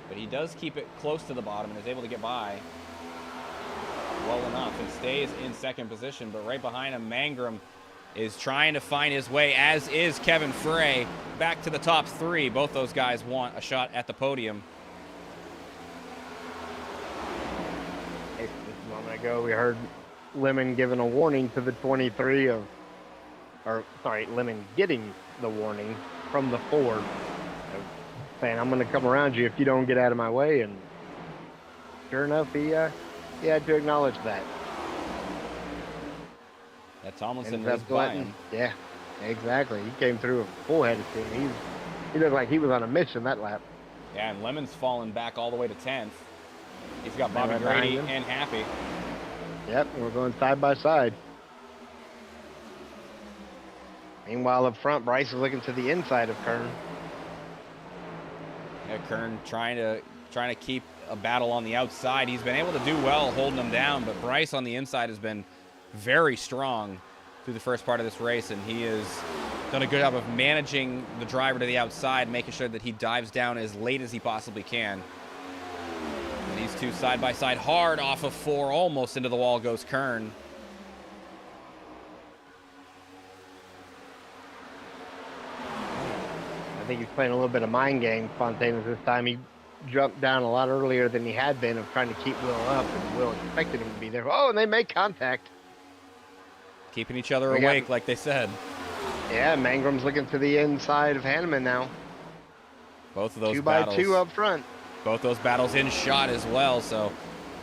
but he does keep it close to the bottom and is able to get by well enough and stays in second position. But right behind him, Mangrum is trying to find his way, as is Kevin Frey, back to the top 3. Both those guys want a shot at the podium. Just a moment ago, we heard Lemon giving a warning to the 23 of, or sorry, Lemon getting the warning from the Ford, of saying, "I'm going to come around you if you don't get out of my way." And sure enough, he had to acknowledge that. That Tomlinson And was by him. Yeah, exactly. He came through a full head of steam. He looked like he was on a mission that lap. Yeah, and Lemon's fallen back all the way to 10th. He's got Bobby Right behind Grady him. and Happy. Yep, we're going side by side. Meanwhile, up front, Bryce is looking to the inside of Kern. Yeah, Kern trying to keep a battle on the outside. He's been able to do well holding him down, but Bryce on the inside has been very strong through the first part of this race, and he has done a good job of managing the driver to the outside, making sure that he dives down as late as he possibly can. And these two side by side hard off of 4, almost into the wall goes Kern. I think he's playing a little bit of mind game, Fontaines, this time. He jumped down a lot earlier than he had been of trying to keep Will up, and Will expected him to be there. Oh, and they make contact. Keeping each other We got- awake, like they said. Yeah, Mangrum's looking to the inside of Hanneman now. Both of those 2 battles. by 2 up front. Both those battles in shot as well, so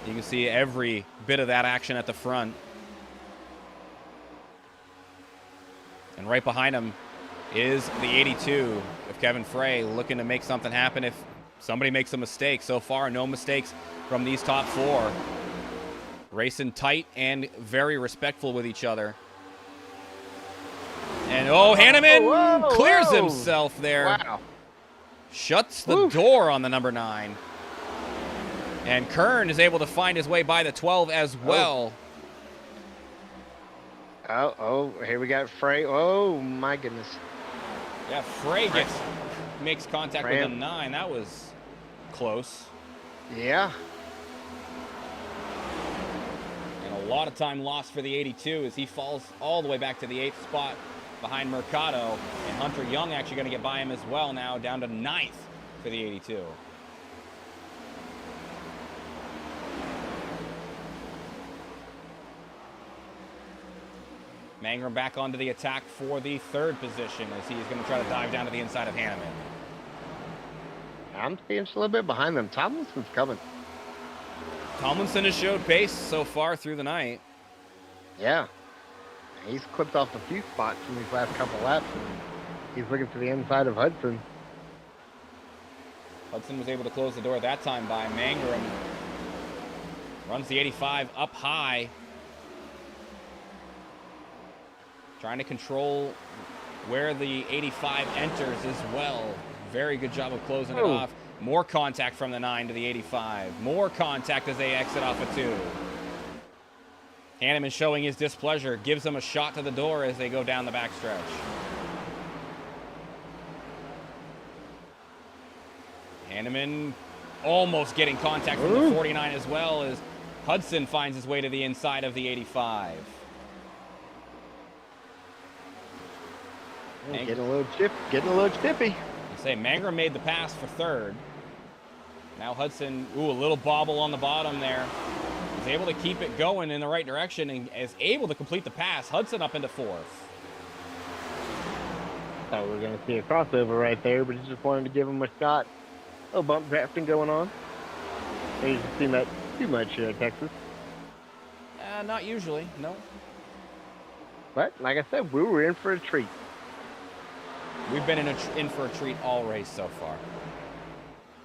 you can see every bit of that action at the front. And right behind him is the 82 of Kevin Frey, looking to make something happen if somebody makes a mistake. So far, no mistakes from these top 4. Racing tight and very respectful with each other. And Hanneman whoa, clears whoa. himself there. Wow. Shuts the Oof. door on the number 9. And Kern is able to find his way by the 12 as well. Oh, here we got Frey. Oh, my goodness. Yeah, Frey makes contact Frey. with the 9. That was close. Yeah. And a lot of time lost for the 82 as he falls all the way back to the 8th spot behind Mercado. And Hunter Young actually going to get by him as well now, down to 9th for the 82. Mangrum back onto the attack for the 3rd position as he's going to try to dive down to the inside of Hanneman. I'm staying just a little bit behind them. Tomlinson's coming. Tomlinson has showed pace so far through the night. Yeah. He's clipped off a few spots in these last couple laps, and he's looking to the inside of Hudson. Hudson was able to close the door that time by Mangrum. Runs the 85 up high. Trying to control where the 85 enters as well. Very good job of closing it off. More contact from the 9 to the 85. More contact as they exit off a 2. Hanneman showing his displeasure. Gives them a shot to the door as they go down the backstretch. Hanneman almost getting contact from the 49 as well as Hudson finds his way to the inside of the 85. Getting a little chippy. I say Mangrum made the pass for 3rd. Now Hudson, a little bobble on the bottom there. He's able to keep it going in the right direction and is able to complete the pass. Hudson up into 4th. Thought we were going to see a crossover right there, but he just wanted to give him a shot. A little bump drafting going on. I haven't seen that too much here at Texas. Not usually, no. But, like I said, we were in for a treat. We've been in for a treat all race so far.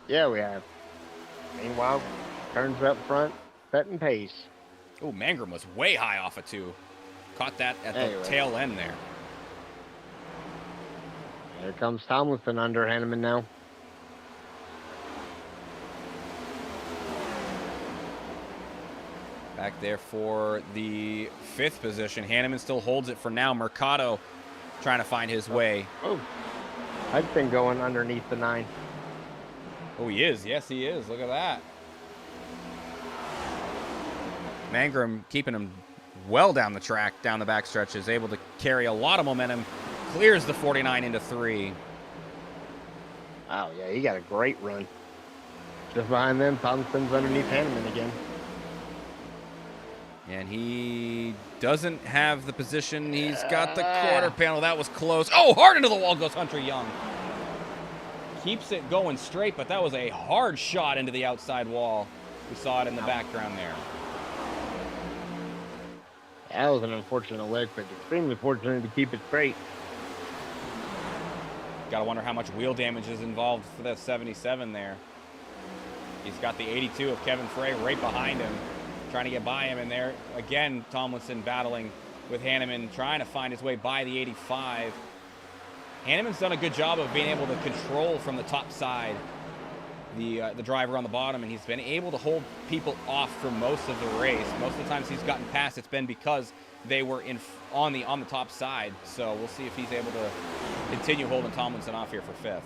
Yeah, we have. Meanwhile, turns up front, setting pace. Oh, Mangrum was way high off a 2. Caught that at the Anyway. tail end there. Here comes Tomlinson under Hanneman now. Back there for the 5th position. Hanneman still holds it for now. Mercado trying to find his way. Oh, Hudson going underneath the 9. Oh, he is. Yes, he is. Look at that. Mangrum keeping him well down the track, down the backstretch, is able to carry a lot of momentum. Clears the 49 into 3. Wow, yeah, he got a great run. Just behind them, Thompson's underneath Hanneman again. And he doesn't have the position. He's got the quarter panel. That was close. Oh, hard into the wall goes Hunter Young. Keeps it going straight, but that was a hard shot into the outside wall. We saw it in the background there. That was an unfortunate lick, but extremely fortunate to keep it straight. Gotta wonder how much wheel damage is involved for that 77 there. He's got the 82 of Kevin Frey right behind him, trying to get by him. And there, again, Tomlinson battling with Hanneman, trying to find his way by the 85. Hanneman's done a good job of being able to control from the top side the driver on the bottom, and he's been able to hold people off for most of the race. Most of the times he's gotten past, it's been because they were on the top side. So we'll see if he's able to continue holding Tomlinson off here for 5th.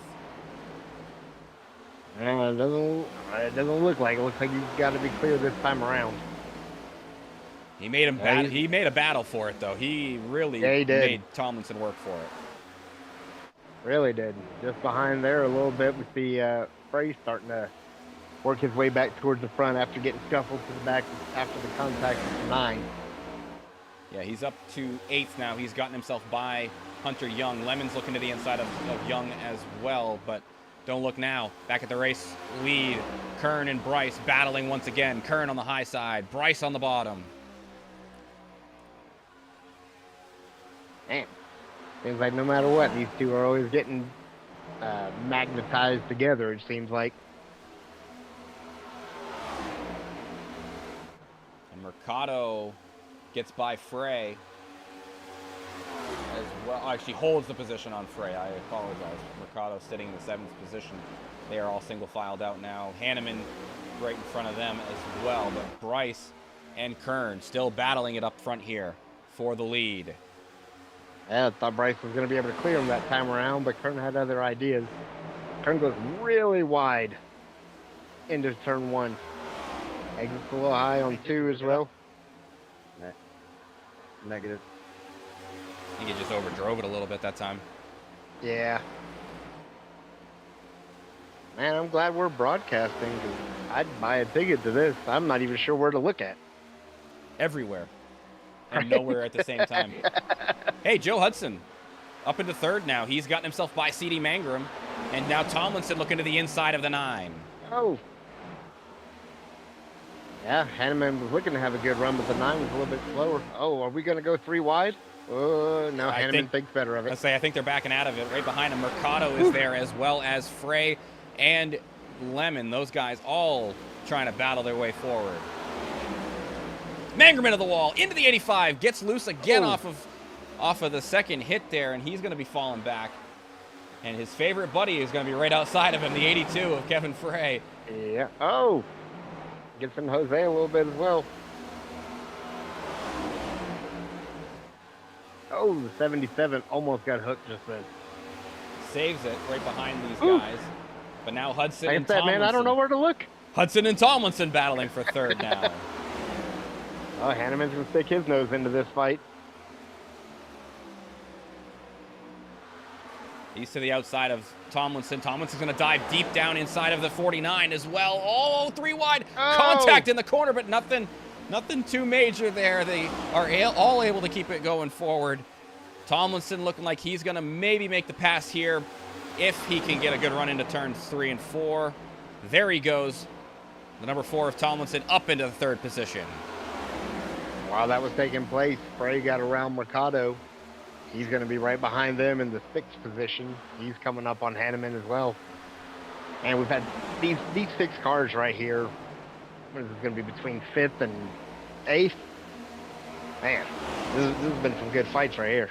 It doesn't look like it. It looks like he's got to be clear this time around. He made him. He made a battle for it, though. He really made Tomlinson work for it. Really did. Just behind there a little bit with the Frey starting to work his way back towards the front after getting scuffled to the back after the contact with the 9. Yeah, he's up to 8th now. He's gotten himself by Hunter Young. Lemon's looking to the inside of Young as well, but don't look now. Back at the race lead, Kern and Bryce battling once again. Kern on the high side, Bryce on the bottom. Man, seems like no matter what, these two are always getting magnetized together, it seems like. And Mercado gets by Frey as well. Actually holds the position on Frey. I apologize. Mercado sitting in the 7th position. They are all single filed out now. Hanneman right in front of them as well. But Bryce and Kern still battling it up front here for the lead. Yeah, I thought Bryce was going to be able to clear him that time around, but Kern had other ideas. Kern goes really wide into turn 1. Exits a little high on 2 as well. Negative. I think he just overdrove it a little bit that time. Yeah. Man, I'm glad we're broadcasting, because I'd buy a ticket to this. I'm not even sure where to look at. Everywhere. And nowhere at the same time. Hey, Joe Hudson up into 3rd now. He's gotten himself by C.D. Mangrum. And now Tomlinson looking to the inside of the 9. Oh. Yeah, Hanneman was looking to have a good run, but the 9 was a little bit slower. Oh, are we going to go 3 wide? No, Hanneman thinks better of it. I think they're backing out of it. Right behind him, Mercado is there, as well as Frey and Lemon. Those guys all trying to battle their way forward. Mangrum into the wall, into the 85, gets loose again off of the second hit there, and he's going to be falling back. And his favorite buddy is going to be right outside of him, the 82 of Kevin Frey. Yeah. Oh, gets in Jose a little bit as well. Oh, the 77 almost got hooked just then. Saves it right behind these guys. But now Hudson and Tomlinson. Man, I don't know where to look. Hudson and Tomlinson battling for 3rd now. Oh, Hanneman's going to stick his nose into this fight. He's to the outside of Tomlinson. Tomlinson's going to dive deep down inside of the 49 as well. Oh, 3 wide. Oh. Contact in the corner, but nothing too major there. They are all able to keep it going forward. Tomlinson looking like he's going to maybe make the pass here if he can get a good run into turns 3 and 4. There he goes. The number 4 of Tomlinson up into the 3rd position. While that was taking place, Frey got around Mercado. He's going to be right behind them in the 6th position. He's coming up on Hanneman as well. And we've had these 6 cars right here. What is this going to be, between 5th and 8th? Man, this has been some good fights right here.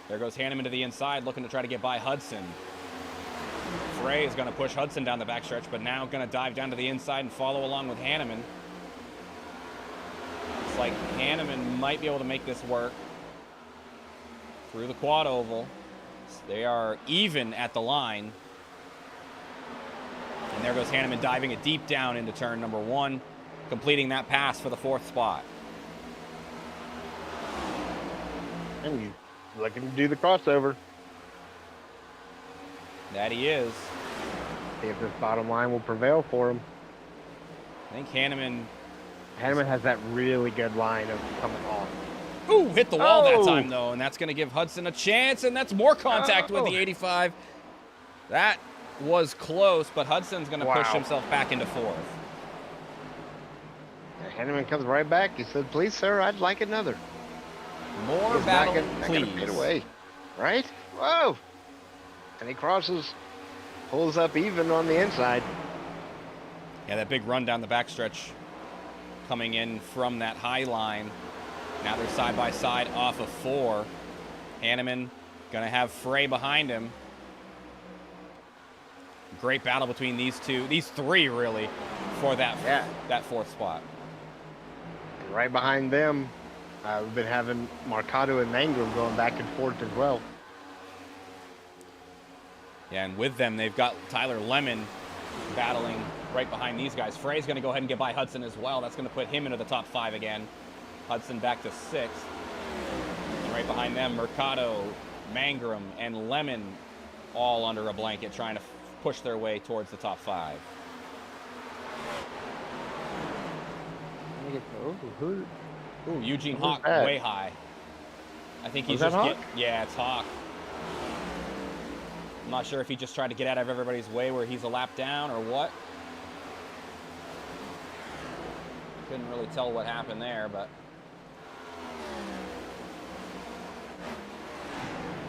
There goes Hanneman to the inside, looking to try to get by Hudson. Frey is going to push Hudson down the backstretch, but now going to dive down to the inside and follow along with Hanneman. Looks like Hanneman might be able to make this work. Through the quad oval. spots. They are even at the line. And there goes Hanneman diving it deep down into turn number 1, completing that pass for the 4th spot. And he's looking to do the crossover. That he is. See if this bottom line will prevail for him. I think Hanneman Has that really good line of coming off. Ooh, hit the wall that time, though, and that's going to give Hudson a chance, and that's more contact with the 85. That was close, but Hudson's going to push himself back into 4th. Hanneman comes right back. He said, please, sir, I'd like another. More battle, please. Get away. Right? Whoa. And he crosses, pulls up even on the inside. Yeah, that big run down the backstretch coming in from that high line. Now they're side by side off of 4. Hanneman going to have Frey behind him. Great battle between these 3 really, for that 4th spot. Right behind them, we've been having Mercado and Mangrum going back and forth as well. Yeah, and with them, they've got Tyler Lemon battling right behind these guys. Frey's going to go ahead and get by Hudson as well. That's going to put him into the top 5 again. Hudson back to 6th. And right behind them, Mercado, Mangrum, and Lemon all under a blanket trying to push their way towards the top 5. Ooh, Eugene Hawk way high. I think he's just yeah, it's Hawk. I'm not sure if he just tried to get out of everybody's way where he's a lap down or what. Couldn't really tell what happened there, but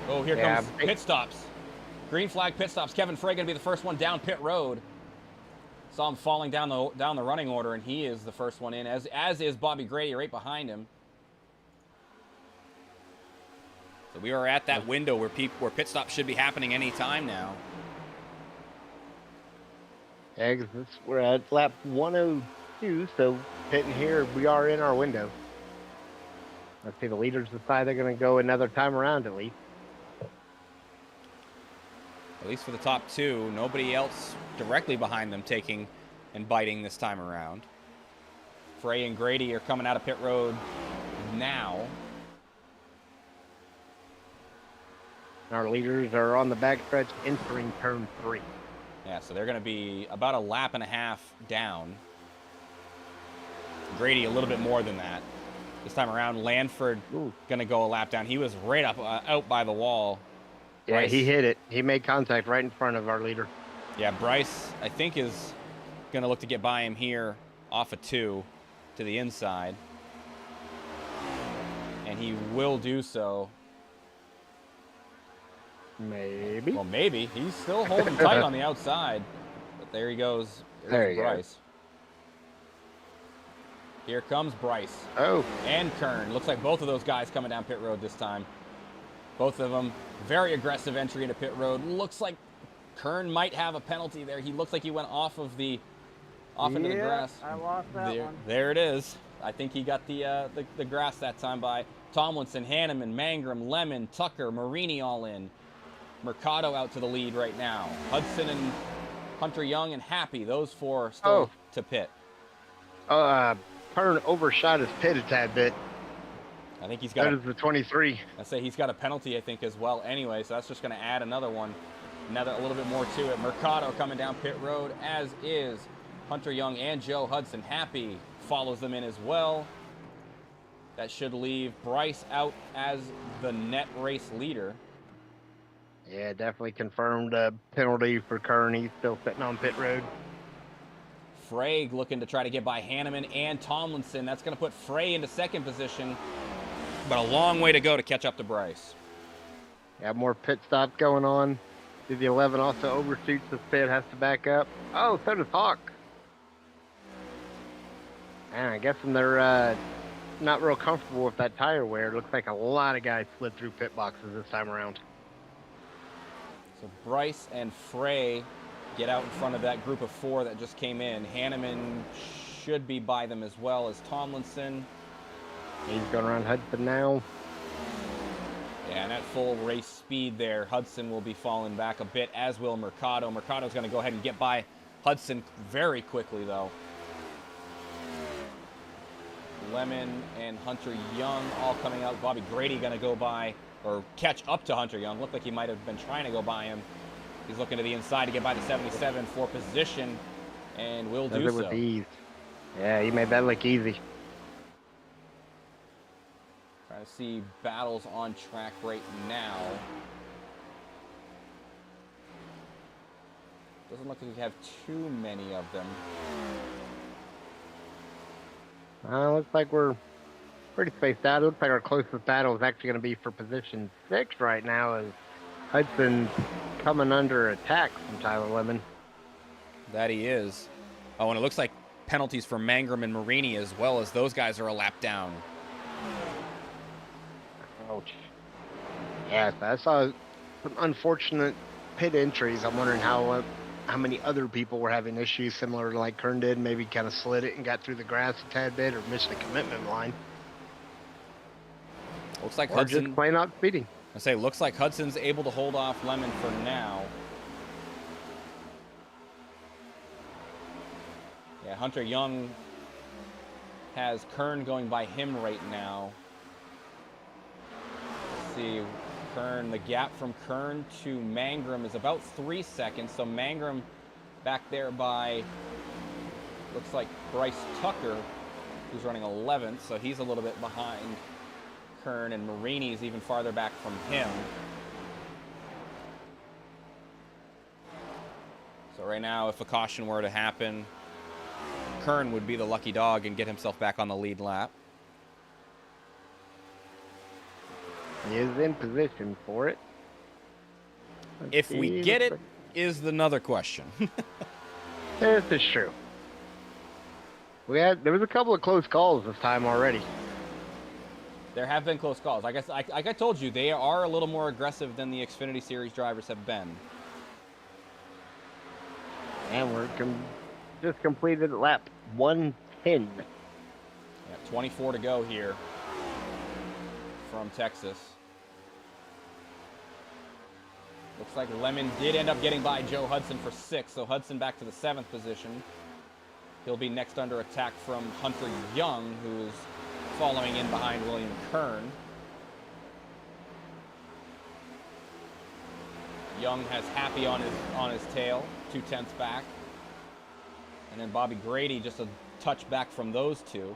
oh, here comes pit stops. Green flag pit stops. Kevin Frey going to be the first one down pit road. Saw him falling down the running order, and he is the first one in, as is Bobby Grady right behind him. So we are at that window where pit stops should be happening any time now. Yeah, 'cause we're at lap 102, so pitting here, we are in our window. Let's see, the leaders decide they're going to go another time around at least. At least for the top 2, nobody else directly behind them taking and biting this time around. Frey and Grady are coming out of pit road now. Our leaders are on the backstretch entering turn 3. Yeah, so they're going to be about a lap and a half down. Grady a little bit more than that. This time around, Lanford going to go a lap down. He was right up out by the wall. Yeah, Bryce, he hit it. He made contact right in front of our leader. Yeah, Bryce, I think, is going to look to get by him here off of 2 to the inside. And he will do so. Maybe. Well, maybe. He's still holding tight on the outside. But there he goes. There's Bryce. Here comes Bryce. Oh. And Kern. Looks like both of those guys coming down pit road this time. Both of them, very aggressive entry into pit road. Looks like Kern might have a penalty there. He looks like he went off into the grass. I lost that one. There it is. I think he got the grass that time by Tomlinson, Hanneman, Mangrum, Lemon, Tucker, Marini all in. Mercado out to the lead right now. Hudson and Hunter Young and Happy, those 4 still to pit. Kern overshot his pit a tad bit. I think he's got. That is the 23. I say he's got a penalty, I think, as well. Anyway, so that's just going to add another one, a little bit more to it. Mercado coming down pit road, as is Hunter Young and Joe Hudson. Happy follows them in as well. That should leave Bryce out as the net race leader. Yeah, definitely confirmed a penalty for Kern. He's still sitting on pit road. Frey looking to try to get by Hanneman and Tomlinson. That's going to put Frey into 2nd position, but a long way to go to catch up to Bryce. Yeah, more pit stops going on. The 11 also overshoots the pit, has to back up. Oh, so does Hawk. And I guess they're not real comfortable with that tire wear. It looks like a lot of guys slid through pit boxes this time around. So Bryce and Frey get out in front of that group of 4 that just came in. Hanneman should be by them as well as Tomlinson. He's going around Hudson now. Yeah, and at full race speed there, Hudson will be falling back a bit, as will Mercado. Mercado's going to go ahead and get by Hudson very quickly, though. Lemon and Hunter Young all coming out. Bobby Grady going to go by, or catch up to Hunter Young. Looked like he might have been trying to go by him. He's looking to the inside to get by the 77 for position, and will do so. With ease. Yeah, he made that look easy. Trying to see battles on track right now. Doesn't look like we have too many of them. Looks like we're pretty spaced out. It looks like our closest battle is actually going to be for position 6 right now, as Hudson's coming under attack from Tyler Lemon. That he is. Oh, and it looks like penalties for Mangrum and Marini as well, as those guys are a lap down. Ouch. Yeah, I saw some unfortunate pit entries. I'm wondering how many other people were having issues similar to like Kern did, maybe kind of slid it and got through the grass a tad bit, or missed the commitment line. Looks like or Hudson, just plain out speeding. I say, looks like Hudson's able to hold off Lemon for now. Yeah, Hunter Young has Kern going by him right now. Let's see, Kern, the gap from Kern to Mangrum is about 3 seconds. So Mangrum back there by, looks like Bryce Tucker, who's running 11th. So he's a little bit behind Kern, and Marini's even farther back from him. So right now, if a caution were to happen, Kern would be the lucky dog and get himself back on the lead lap. He is in position for it. If we get it, is another question. This is true. There was a couple of close calls this time already. There have been close calls. Like I told you, they are a little more aggressive than the Xfinity Series drivers have been. And we're just completed lap 110. Yeah, 24 to go here from Texas. Looks like Lemon did end up getting by Joe Hudson for 6th, so Hudson back to the 7th position. He'll be next under attack from Hunter Young, who's following in behind William Kern. Young has Happy on his tail, 2/10 back. And then Bobby Grady just a touch back from those two.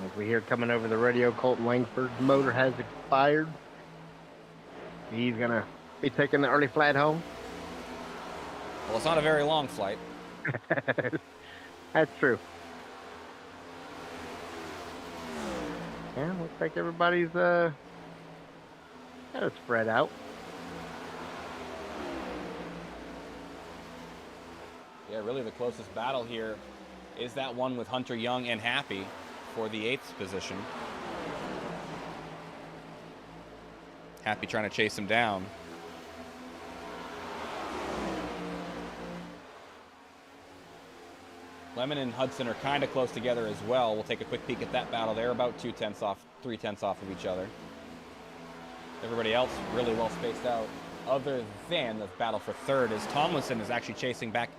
As we hear coming over the radio, Colton Langford's motor has expired. He's going to be taking the early flight home. Well, it's not a very long flight. That's true. Yeah, looks like everybody's kind of spread out. Yeah, really the closest battle here is that one with Hunter Young and Happy for the 8th position. Happy trying to chase him down. Lemon and Hudson are kind of close together as well. We'll take a quick peek at that battle. They're about 3/10 off of each other. Everybody else really well spaced out, other than the battle for 3rd, as Tomlinson is actually chasing back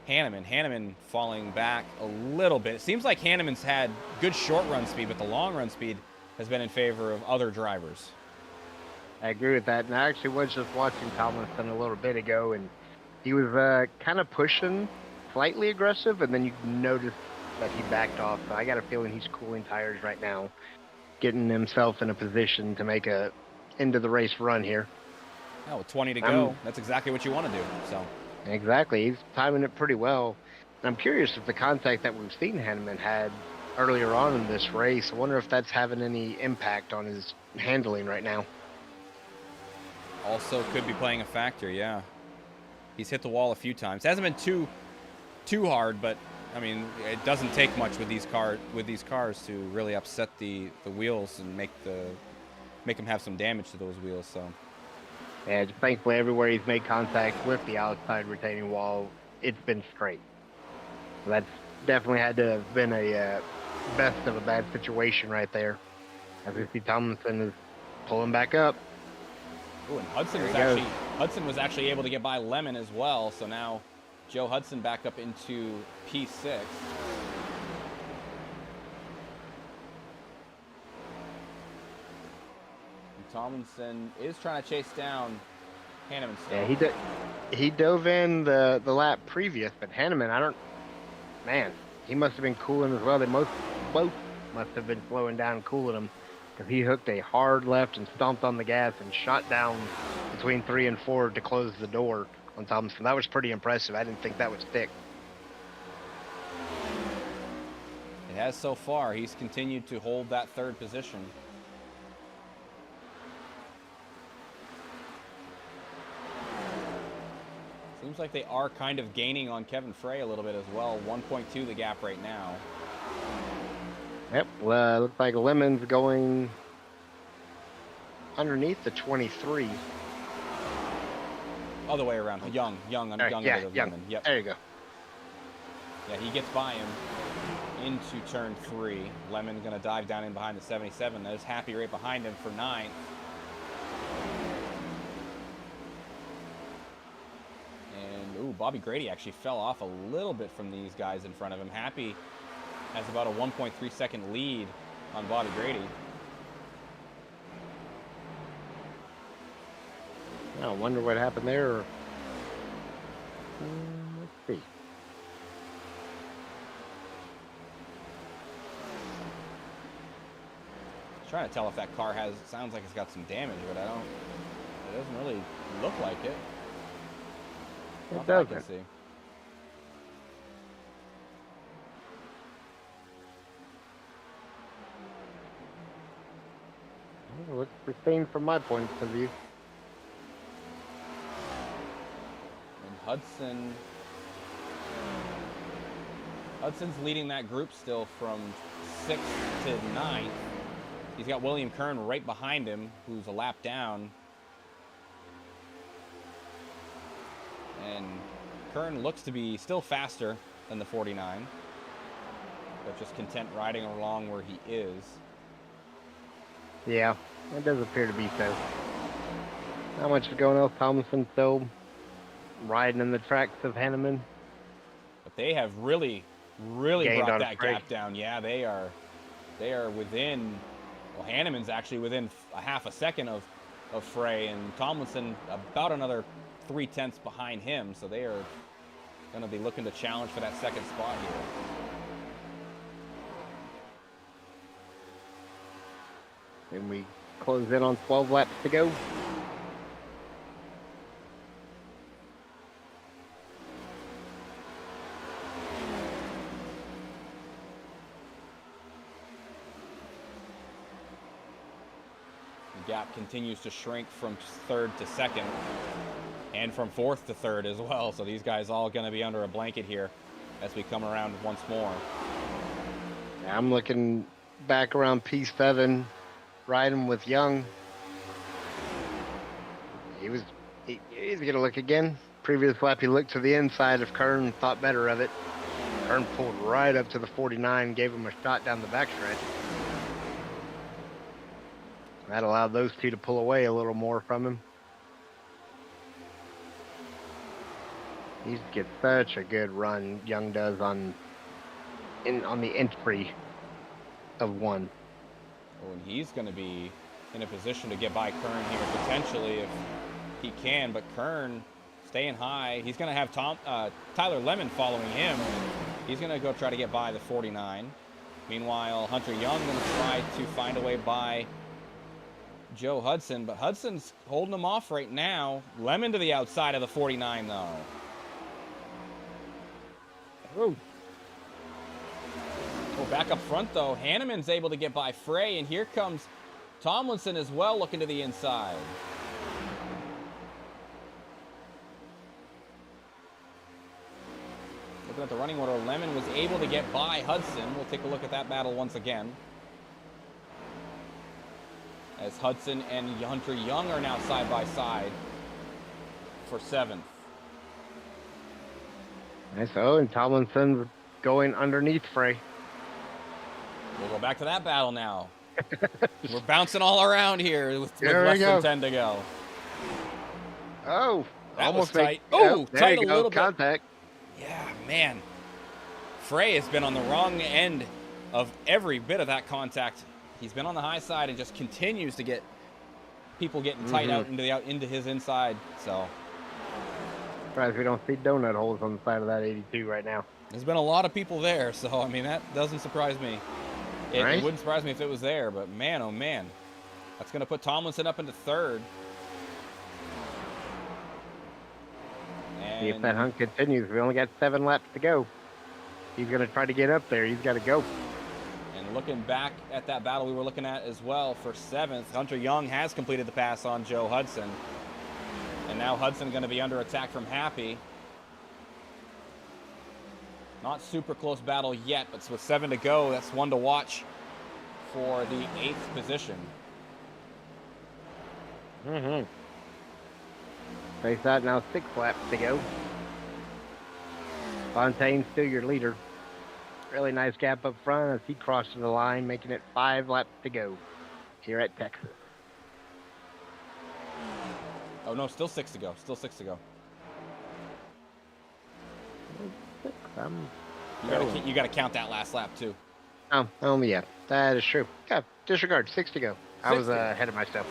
Hanneman. Hanneman falling back a little bit. It seems like Hanneman's had good short run speed, but the long run speed has been in favor of other drivers. I agree with that. And I actually was just watching Tomlinson a little bit ago, and he was kind of pushing, slightly aggressive, and then you notice that he backed off. So I got a feeling he's cooling tires right now, getting himself in a position to make a end of the race run here. Oh, with 20 to go, that's exactly what you want to do. So. Exactly. He's timing it pretty well. And I'm curious if the contact that we've seen Hanneman had earlier on in this race, I wonder if that's having any impact on his handling right now. Also could be playing a factor, yeah. He's hit the wall a few times. Hasn't been too hard, but I mean, it doesn't take much with these cars to really upset the wheels and make them have some damage to those wheels. So. Yeah, just thankfully everywhere he's made contact with the outside retaining wall, it's been straight. So that's definitely had to have been a best of a bad situation right there. As we see Tomlinson is pulling back up. Ooh, and Hudson There he was actually able to get by Lemon as well. So now Joe Hudson back up into P6. And Tomlinson is trying to chase down Hanneman still. Yeah, he dove in the lap previous, but Hanneman, man, he must have been cooling as well. Both must have been slowing down, cooling him, because he hooked a hard left and stomped on the gas and shot down between 3 and 4 to close the door on Thompson. That was pretty impressive. I didn't think that would stick. It has so far. He's continued to hold that third position. Seems like they are kind of gaining on Kevin Frey a little bit as well. 1.2 the gap right now. Yep, looks like Lemon's going underneath the 23. Other way around. Young Young. Lemon. Yep. There you go. Yeah, he gets by him into turn 3. Lemon gonna dive down in behind the 77. There's Happy right behind him for 9th. And ooh, Bobby Grady actually fell off a little bit from these guys in front of him. Happy has about a 1.3 second lead on Bobby Grady. I wonder what happened there. Let's see. Trying to tell if that car sounds like it's got some damage, but it doesn't really look like it. It Not that I can doesn't. see. Well, looks pristine from my point of view. And Hudson's leading that group still from 6th to 9th. He's got William Kern right behind him, who's a lap down. And Kern looks to be still faster than the 49, but just content riding along where he is. Yeah, it does appear to be so. Not much is going on. Tomlinson still riding in the tracks of Hanneman. But they have really Gained brought on that Frey. gap down. Yeah, they are within. Well, Hanneman's actually within a half a second of Frey, and Tomlinson about another 0.3 behind him. So they are going to be looking to challenge for that second spot here. And we close in on 12 laps to go. The gap continues to shrink from 3rd to 2nd, and from 4th to 3rd as well. So these guys all going to be under a blanket here as we come around once more. I'm looking back around P7, riding with Young. He's gonna look again. Previous lap, he looked to the inside of Kern, thought better of it. Kern pulled right up to the 49, gave him a shot down the backstretch. That allowed those two to pull away a little more from him. He gets such a good run, Young does on the entry of 1. Oh, and he's going to be in a position to get by Kern here potentially if he can, but Kern staying high. He's going to have Tyler Lemon following him. He's going to go try to get by the 49. Meanwhile, Hunter Young going to try to find a way by Joe Hudson, but Hudson's holding him off right now. Lemon to the outside of the 49 though. Oh, Back up front though, Hanneman's able to get by Frey, and here comes Tomlinson as well, looking to the inside. Looking at the running order, Lemon was able to get by Hudson. We'll take a look at that battle once again. As Hudson and Hunter Young are now side by side for 7th. nice. Oh, and Tomlinson's going underneath Frey. We'll go back to that battle now. We're bouncing all around here with There we less go. than 10 to go. Oh, That almost was tight. Oh, Oh, there tight a you go. little bit. Contact. Yeah, man. Frey has been on the wrong end of every bit of that contact. He's been on the high side and just continues to get people getting tight out into his inside. So Surprised we don't see donut holes on the side of that 82 right now. there's been a lot of people there. So I mean, that doesn't surprise me. It Right? wouldn't surprise me if it was there, but man, oh man, that's going to put Tomlinson up into third. See if that hunt continues. We only got 7 laps to go. He's going to try to get up there. He's got to go. And looking back at that battle we were looking at as well for 7th, Hunter Young has completed the pass on Joe Hudson. And now Hudson going to be under attack from Happy. Not super close battle yet, but with 7 to go, that's one to watch for the 8th position. Face that now, 6 laps to go. Fontaine's still your leader. Really nice gap up front as he crosses the line, making it 5 laps to go here at Texas. Oh no, still 6 to go. Still 6 to go. You got to count that last lap too. Yeah, that is true. Yeah, disregard, 6 to go. I was ahead of myself.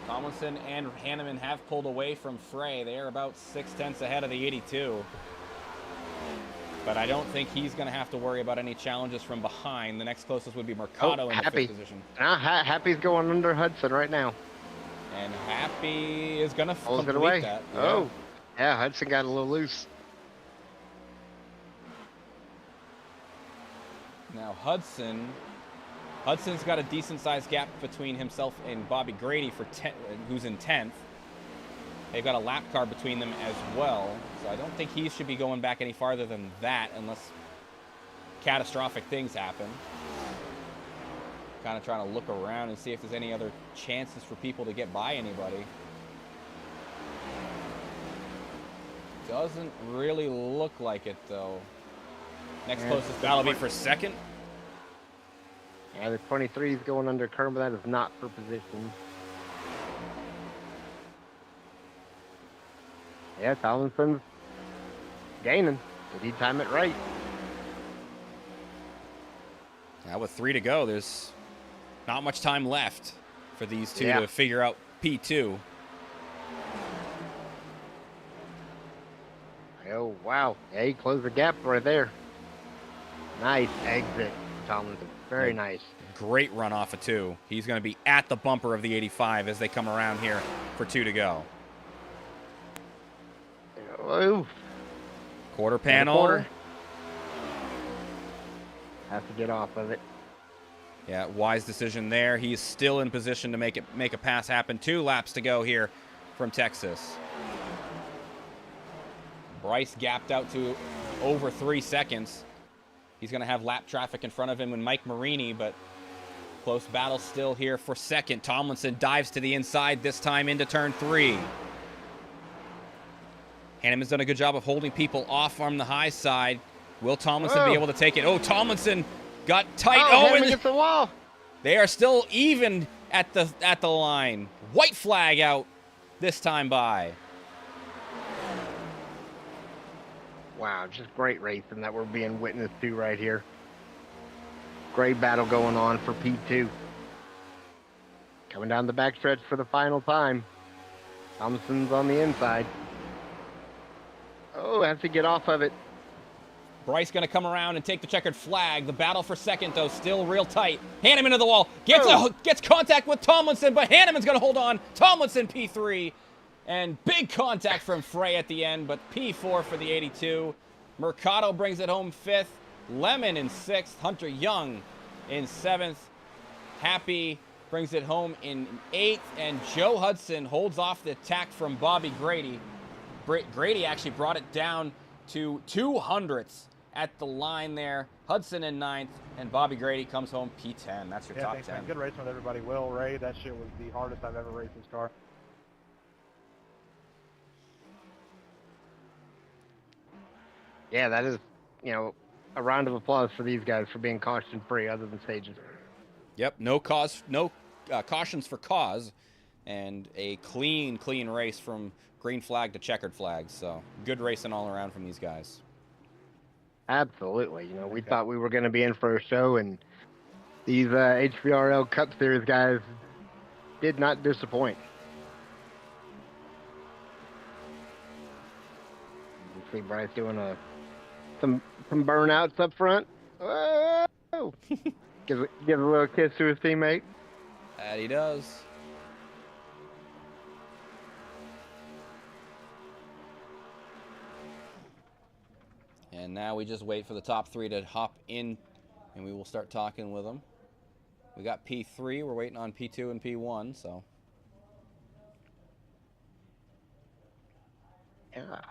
Tomlinson and Hanneman have pulled away from Frey. They are about 6/10 ahead of the 82. But I don't think he's going to have to worry about any challenges from behind. The next closest would be Mercado in the 5th position. Happy's going under Hudson right now. And Happy is going to complete away. that. Yeah. Oh, yeah, Hudson got a little loose. Now Hudson's got a decent-sized gap between himself and Bobby Grady who's in 10th. They've got a lap car between them as well, so I don't think he should be going back any farther than that unless catastrophic things happen. Kind of trying to look around and see if there's any other chances for people to get by anybody. Doesn't really look like it, though. Next closest battle will be for 2nd. Yeah, the 23 is going under Kern, but that is not for position. Yeah, Tomlinson's gaining. Did he time it right? Now with 3 to go, there's not much time left for these two to figure out P2. Oh, wow. Yeah, he closed the gap right there. Nice exit, Tomlinson. Very nice. Great run off of 2. He's going to be at the bumper of the 85 as they come around here for 2 to go. Oof. Quarter panel. Has to get off of it. Yeah, wise decision there. He's still in position to make a pass happen. 2 laps to go here from Texas. Bryce gapped out to over 3 seconds. He's going to have lap traffic in front of him and Mike Marini, but close battle still here for 2nd. Tomlinson dives to the inside, this time into turn 3. Hanneman's done a good job of holding people off from the high side. Will Tomlinson be able to take it? Oh, Tomlinson got tight. And gets the wall. They are still even at the line. White flag out this time by. Wow, just great racing that we're being witness to right here. Great battle going on for P2. Coming down the backstretch for the final time. Thompson's on the inside. Oh, has to get off of it. Bryce going to come around and take the checkered flag. The battle for 2nd, though, still real tight. Hanneman to the wall. Gets contact with Tomlinson, but Hanneman's going to hold on. Tomlinson, P3. And big contact from Frey at the end, but P4 for the 82. Mercado brings it home 5th. Lemon in 6th. Hunter Young in 7th. Happy brings it home in 8th. And Joe Hudson holds off the attack from Bobby Grady. Grady actually brought it down to 200ths at the line there. Hudson in 9th, and Bobby Grady comes home P10. That's your top thanks, 10. Man. Good racing with everybody. Will, Ray, that shit was the hardest I've ever raced this car. Yeah, that is, a round of applause for these guys for being caution free, other than stages. Yep, no cautions for cause, and a clean race from green flag to checkered flag. So good racing all around from these guys. Absolutely. We thought we were going to be in for a show, and these HVRL Cup Series guys did not disappoint. You see Bryce doing some burnouts up front. Whoa! give a little kiss to his teammate. That he does. And now we just wait for the top 3 to hop in, and we will start talking with them. We got P3. We're waiting on P2 and P1, so. Yeah.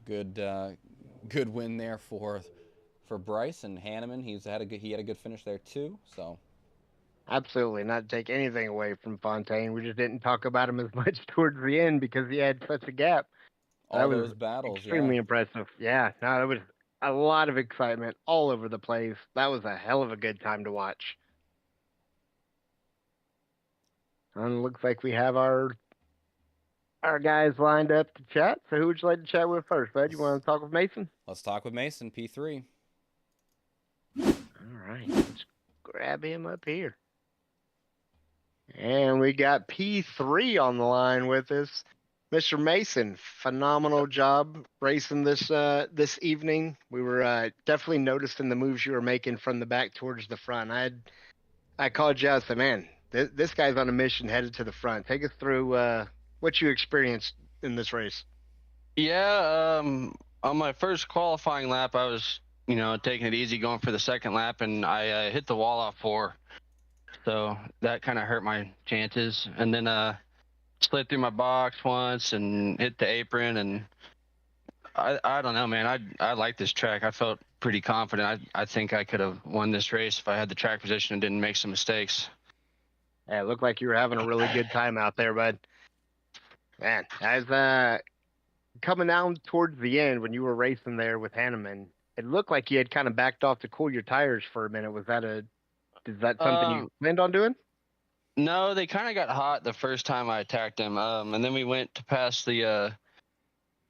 Good win there for Bryce and Hanneman. He had a good finish there too. So. Absolutely, not to take anything away from Fontaine. We just didn't talk about him as much towards the end because he had such a gap. All those battles, extremely impressive. Yeah, no, it was a lot of excitement all over the place. That was a hell of a good time to watch. And it looks like we have our guys lined up to chat. So who would you like to chat with first, bud? You want to talk with Mason? Let's talk with Mason, P3. All right, let's grab him up here. And we got P3 on the line with us. Mr. Mason, phenomenal job racing this evening. We were definitely noticing the moves you were making from the back towards the front. I called you out and said, man, this guy's on a mission headed to the front. Take us through what you experienced in this race. Yeah, on my first qualifying lap, I was, taking it easy going for the second lap, and I hit the wall off 4. So that kind of hurt my chances. And then slid through my box once and hit the apron. And I don't know, man. I like this track. I felt pretty confident. I think I could have won this race if I had the track position and didn't make some mistakes. Yeah, it looked like you were having a really good time out there, bud. Man, as coming down towards the end when you were racing there with Hanneman, it looked like you had kind of backed off to cool your tires for a minute. Is that something you planned on doing? No, they kind of got hot the first time I attacked them. And then we went to pass the,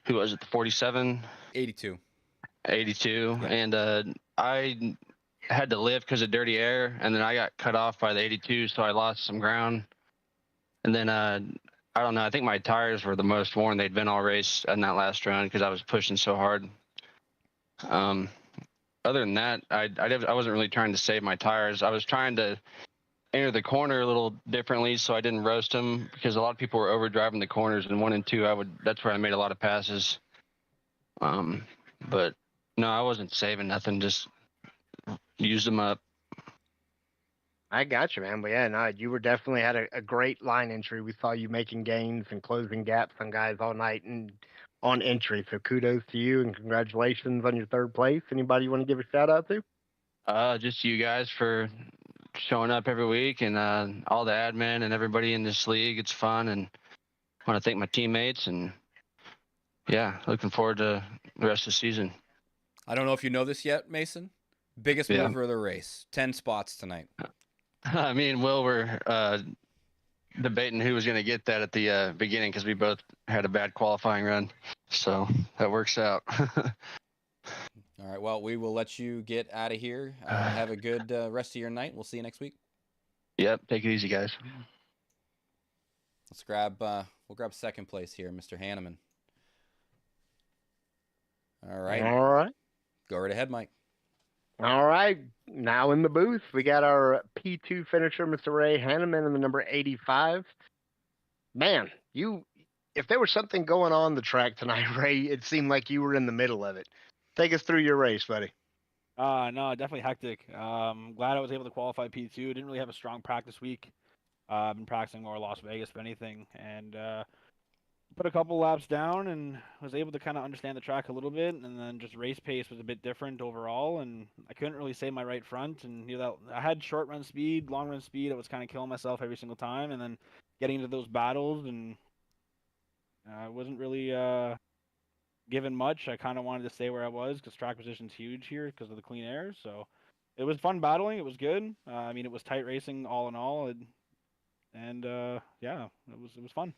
who was it, the 47? 82. 82. Yeah. And I had to lift because of dirty air, and then I got cut off by the 82, so I lost some ground. And then, I don't know, I think my tires were the most worn they'd been all race in that last run because I was pushing so hard. Other than that, I wasn't really trying to save my tires. I was trying to enter the corner a little differently so I didn't roast them because a lot of people were overdriving the corners, and 1 and 2, that's where I made a lot of passes. But no, I wasn't saving nothing, just used them up. I got you, man. But yeah, no, you were definitely had a great line entry. We saw you making gains and closing gaps on guys all night and on entry. So kudos to you and congratulations on your 3rd place. Anybody you want to give a shout out to? Just you guys for showing up every week, and all the admin and everybody in this league. It's fun, and I want to thank my teammates, and yeah, looking forward to the rest of the season. I don't know if you know this yet, Mason. Biggest mover of the race. 10 spots tonight. Me and Will were debating who was going to get that at the beginning because we both had a bad qualifying run. So that works out. All right, well, we will let you get out of here. Have a good rest of your night. We'll see you next week. Yep, take it easy, guys. Let's we'll grab 2nd place here, Mr. Hanneman. All right. All right. Go right ahead, Mike. All right. Now in the booth, we got our P2 finisher, Mr. Ray Hanneman, in the number 85. Man, if there was something going on the track tonight, Ray, it seemed like you were in the middle of it. Take us through your race, buddy. No, definitely hectic. Glad I was able to qualify P2. Didn't really have a strong practice week. I've been practicing more Las Vegas, if anything, and put a couple laps down and was able to kind of understand the track a little bit, and then just race pace was a bit different overall, and I couldn't really save my right front, and that I had short run speed, long run speed. I was kind of killing myself every single time, and then getting into those battles and I wasn't really given much. I kind of wanted to stay where I was because track position's huge here because of the clean air. So it was fun battling. It was good. I mean, it was tight racing all in all, and yeah, it was fun.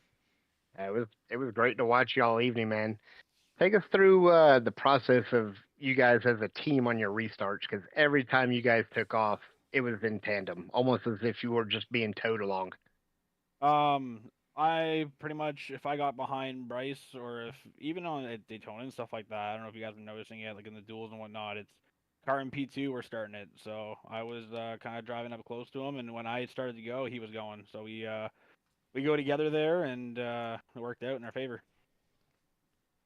It was great to watch you all evening, man. Take us through the process of you guys as a team on your restarts, because every time you guys took off, it was in tandem, almost as if you were just being towed along. Um, I pretty much if I got behind Bryce or if even on at Daytona and stuff like that, I don't know if you guys been noticing it, like in the duels and whatnot. It's car and P2 were starting it, so I was kind of driving up close to him, and when I started to go, he was going. So we go together there, and it worked out in our favor.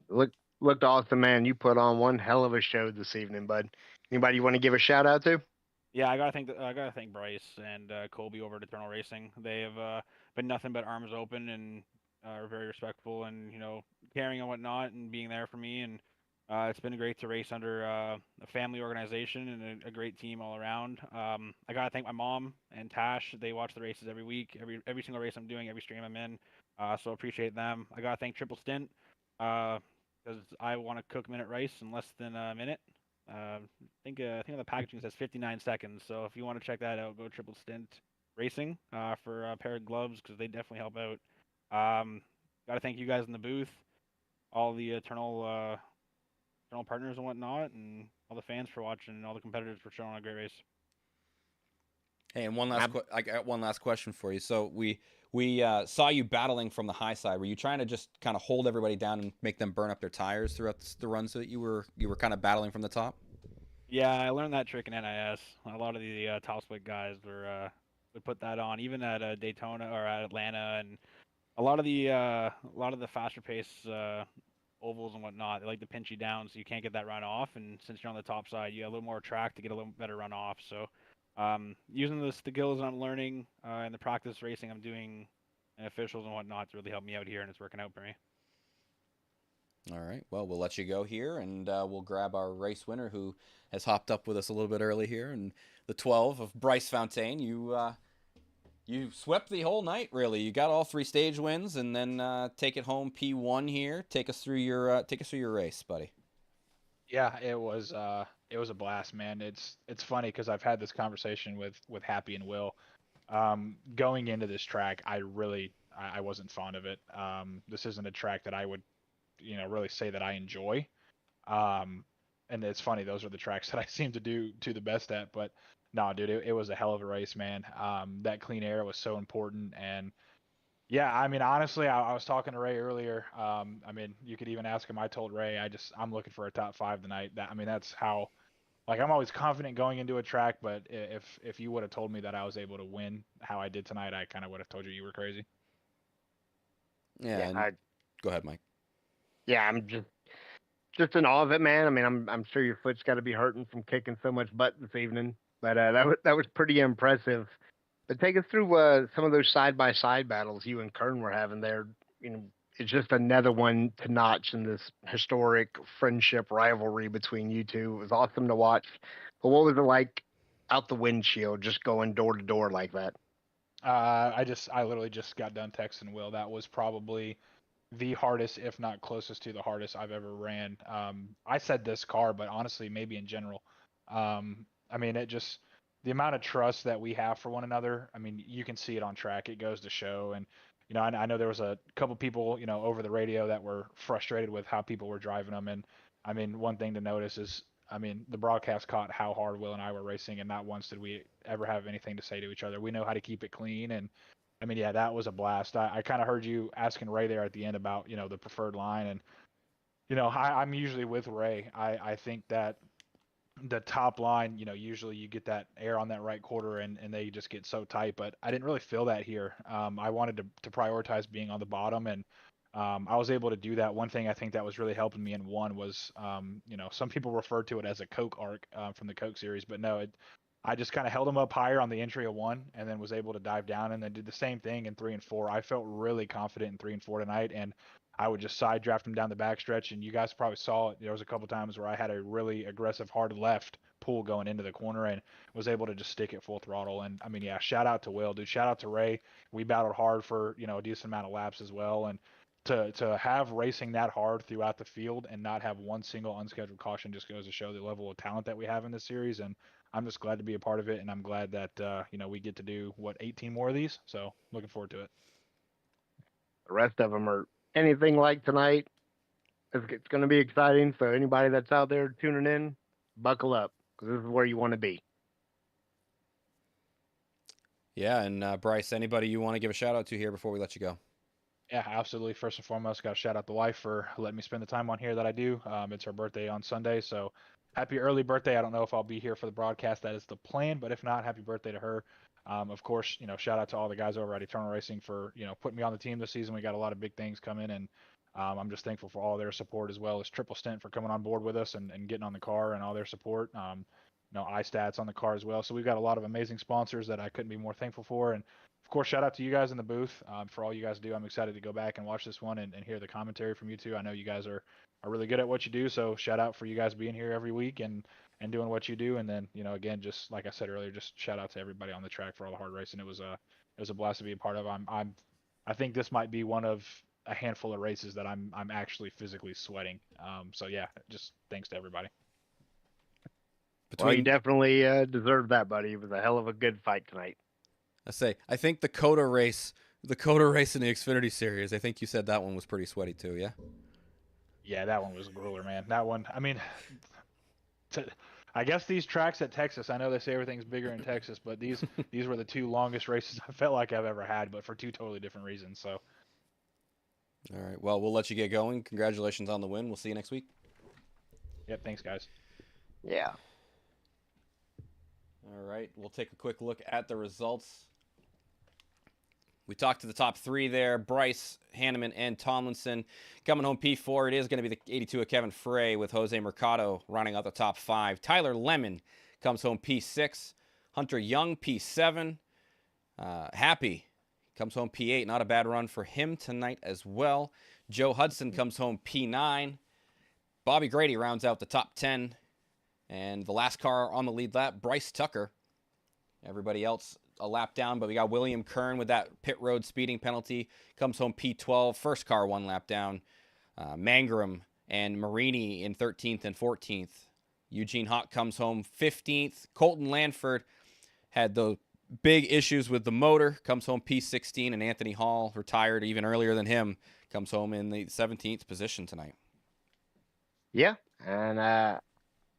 Look, looked awesome, man. You put on one hell of a show this evening, bud. Anybody you want to give a shout out to? Yeah, I gotta thank Bryce and Colby over at Eternal Racing. They have been nothing but arms open and are very respectful and caring and whatnot and being there for me. And it's been great to race under a family organization and a great team all around. I gotta thank my mom and Tash. They watch the races every week, every single race I'm doing, every stream I'm in. So appreciate them. I gotta thank Triple Stint because I want to cook minute rice in less than a minute. I think on the packaging it says 59 seconds. So if you want to check that out, go Triple Stint Racing for a pair of gloves because they definitely help out. Got to thank you guys in the booth, all the eternal partners and whatnot, and all the fans for watching, and all the competitors for showing a great race. Hey, and I got one last question for you. So we saw you battling from the high side. Were you trying to just kind of hold everybody down and make them burn up their tires throughout the runs that you were kind of battling from the top? Yeah, I learned that trick in NIS. A lot of the top split guys would put that on, even at Daytona or at Atlanta, and a lot of the faster pace ovals and whatnot. They like to pinch you down so you can't get that run off. And since you're on the top side, you have a little more track to get a little better run off. So using the skills I'm learning and the practice racing I'm doing and officials and whatnot to really help me out here, and it's working out for me. All right. Well, we'll let you go here, and we'll grab our race winner who has hopped up with us a little bit early here, and the 12 of Bryce Fontaine. You swept the whole night, really. You got all 3 stage wins, and then take it home P1 here. Take us through your race, buddy. Yeah, it was a blast, man. It's funny because I've had this conversation with Happy and Will. Going into this track, I wasn't fond of it. This isn't a track that I would really say that I enjoy. Um, and it's funny, those are the tracks that I seem to do the best at. But no, dude, it was a hell of a race, man. That clean air was so important, and yeah, I mean, honestly, I was talking to Ray earlier. I mean, you could even ask him. I told Ray, I'm looking for a top 5 tonight. I mean, that's how. Like, I'm always confident going into a track, but if you would have told me that I was able to win how I did tonight, I kind of would have told you were crazy. Yeah, Yeah, and go ahead, Mike. yeah, I'm just in awe of it, man. I mean, I'm sure your foot's got to be hurting from kicking so much butt this evening, but that was pretty impressive. But take us through some of those side by side battles you and Kern were having there. You know, it's just another one to notch in this historic friendship rivalry between you two. It was awesome to watch. But what was it like out the windshield, just going door to door like that? I literally just got done texting Will. That was probably the hardest, if not closest to the hardest I've ever ran. I said this car, but honestly, maybe in general. I mean, it just the amount of trust that we have for one another. I mean, you can see it on track. It goes to show, and I know there was a couple people, over the radio that were frustrated with how people were driving them. And I mean, one thing to notice is, I mean, the broadcast caught how hard Will and I were racing, and not once did we ever have anything to say to each other. We know how to keep it clean, and I mean, yeah, that was a blast. I kind of heard you asking Ray there at the end about, the preferred line. And, I'm usually with Ray. I think that the top line, usually you get that air on that right quarter and they just get so tight, but I didn't really feel that here. I wanted to prioritize being on the bottom, and I was able to do that. One thing I think that was really helping me in one was, some people refer to it as a Coke arc from the Coke series, but no, I just kind of held them up higher on the entry of one and then was able to dive down and then did the same thing in 3 and 4. I felt really confident in 3 and 4 tonight, and I would just side draft them down the backstretch. And you guys probably saw it. There was a couple times where I had a really aggressive hard left pull going into the corner and was able to just stick it full throttle. And I mean, yeah, shout out to Will, dude. Shout out to Ray. We battled hard for, a decent amount of laps as well. And to have racing that hard throughout the field and not have one single unscheduled caution just goes to show the level of talent that we have in this series. And I'm just glad to be a part of it, and I'm glad that we get to do 18 more of these. So looking forward to it. The rest of them are anything like tonight. It's going to be exciting. So anybody that's out there tuning in, buckle up because this is where you want to be. Yeah, and Bryce, anybody you want to give a shout out to here before we let you go? Yeah, absolutely. First and foremost, got to shout out the wife for letting me spend the time on here that I do. It's her birthday on Sunday, so happy early birthday. I don't know if I'll be here for the broadcast. That is the plan, but if not, happy birthday to her. Of course, shout out to all the guys over at Eternal Racing for, putting me on the team this season. We got a lot of big things coming, and I'm just thankful for all their support, as well as Triple Stint for coming on board with us and getting on the car and all their support. iStats on the car as well. So we've got a lot of amazing sponsors that I couldn't be more thankful for. And of course, shout out to you guys in the booth for all you guys do. I'm excited to go back and watch this one and hear the commentary from you two. I know you guys are really good at what you do. So shout out for you guys being here every week and doing what you do. And then, again, just like I said earlier, just shout out to everybody on the track for all the hard racing. It was a blast to be a part of. I think this might be one of a handful of races that I'm actually physically sweating. So yeah, just thanks to everybody. Well, you definitely deserve that, buddy. It was a hell of a good fight tonight. I think the Coda race in the Xfinity series, I think you said that one was pretty sweaty too, yeah? Yeah, that one was a grueler, man. That one, I mean, I guess these tracks at Texas, I know they say everything's bigger in Texas, but these were the two longest races I felt like I've ever had, but for two totally different reasons. So. All right, well, we'll let you get going. Congratulations on the win. We'll see you next week. Yep, thanks, guys. Yeah. All right, we'll take a quick look at the results. We talked to the top three there, Bryce, Hanneman, and Tomlinson. Coming home P4, it is going to be the 82 of Kevin Frey with Jose Mercado running out the top five. Tyler Lemon comes home P6. Hunter Young, P7. Happy comes home P8. Not a bad run for him tonight as well. Joe Hudson comes home P9. Bobby Grady rounds out the top 10. And the last car on the lead lap, Bryce Tucker. Everybody else a lap down, but we got William Kern with that pit road speeding penalty. Comes home P12. First car one lap down. Mangrum and Marini in 13th and 14th. Eugene Hawk comes home 15th. Colton Lanford had the big issues with the motor. Comes home P16. And Anthony Hall, retired even earlier than him, comes home in the 17th position tonight. Yeah, and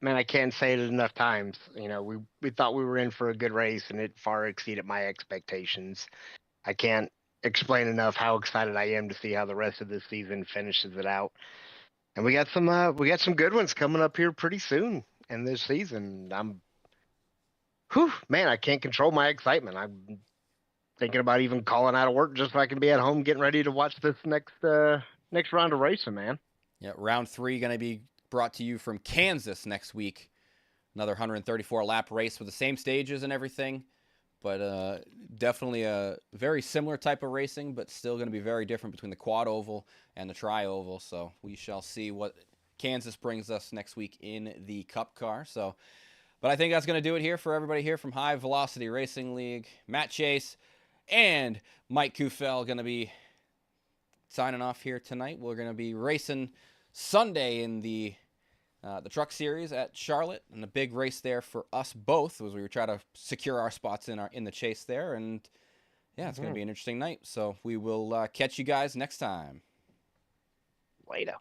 man, I can't say it enough times. We thought we were in for a good race, and it far exceeded my expectations. I can't explain enough how excited I am to see how the rest of this season finishes it out. And we got some good ones coming up here pretty soon in this season. Man, I can't control my excitement. I'm thinking about even calling out of work just so I can be at home getting ready to watch this next round of racing, man. Yeah, round 3 going to be brought to you from Kansas next week. Another 134-lap race with the same stages and everything, but definitely a very similar type of racing, but still going to be very different between the quad oval and the tri-oval. So we shall see what Kansas brings us next week in the Cup car. But I think that's going to do it here for everybody here from High Velocity Racing League. Matt Chase and Mike Kufel going to be signing off here tonight. We're going to be racing Sunday in the Truck Series at Charlotte, and a big race there for us both as we try to secure our spots in the chase there. And yeah, it's going to be an interesting night. So we will catch you guys next time. Later.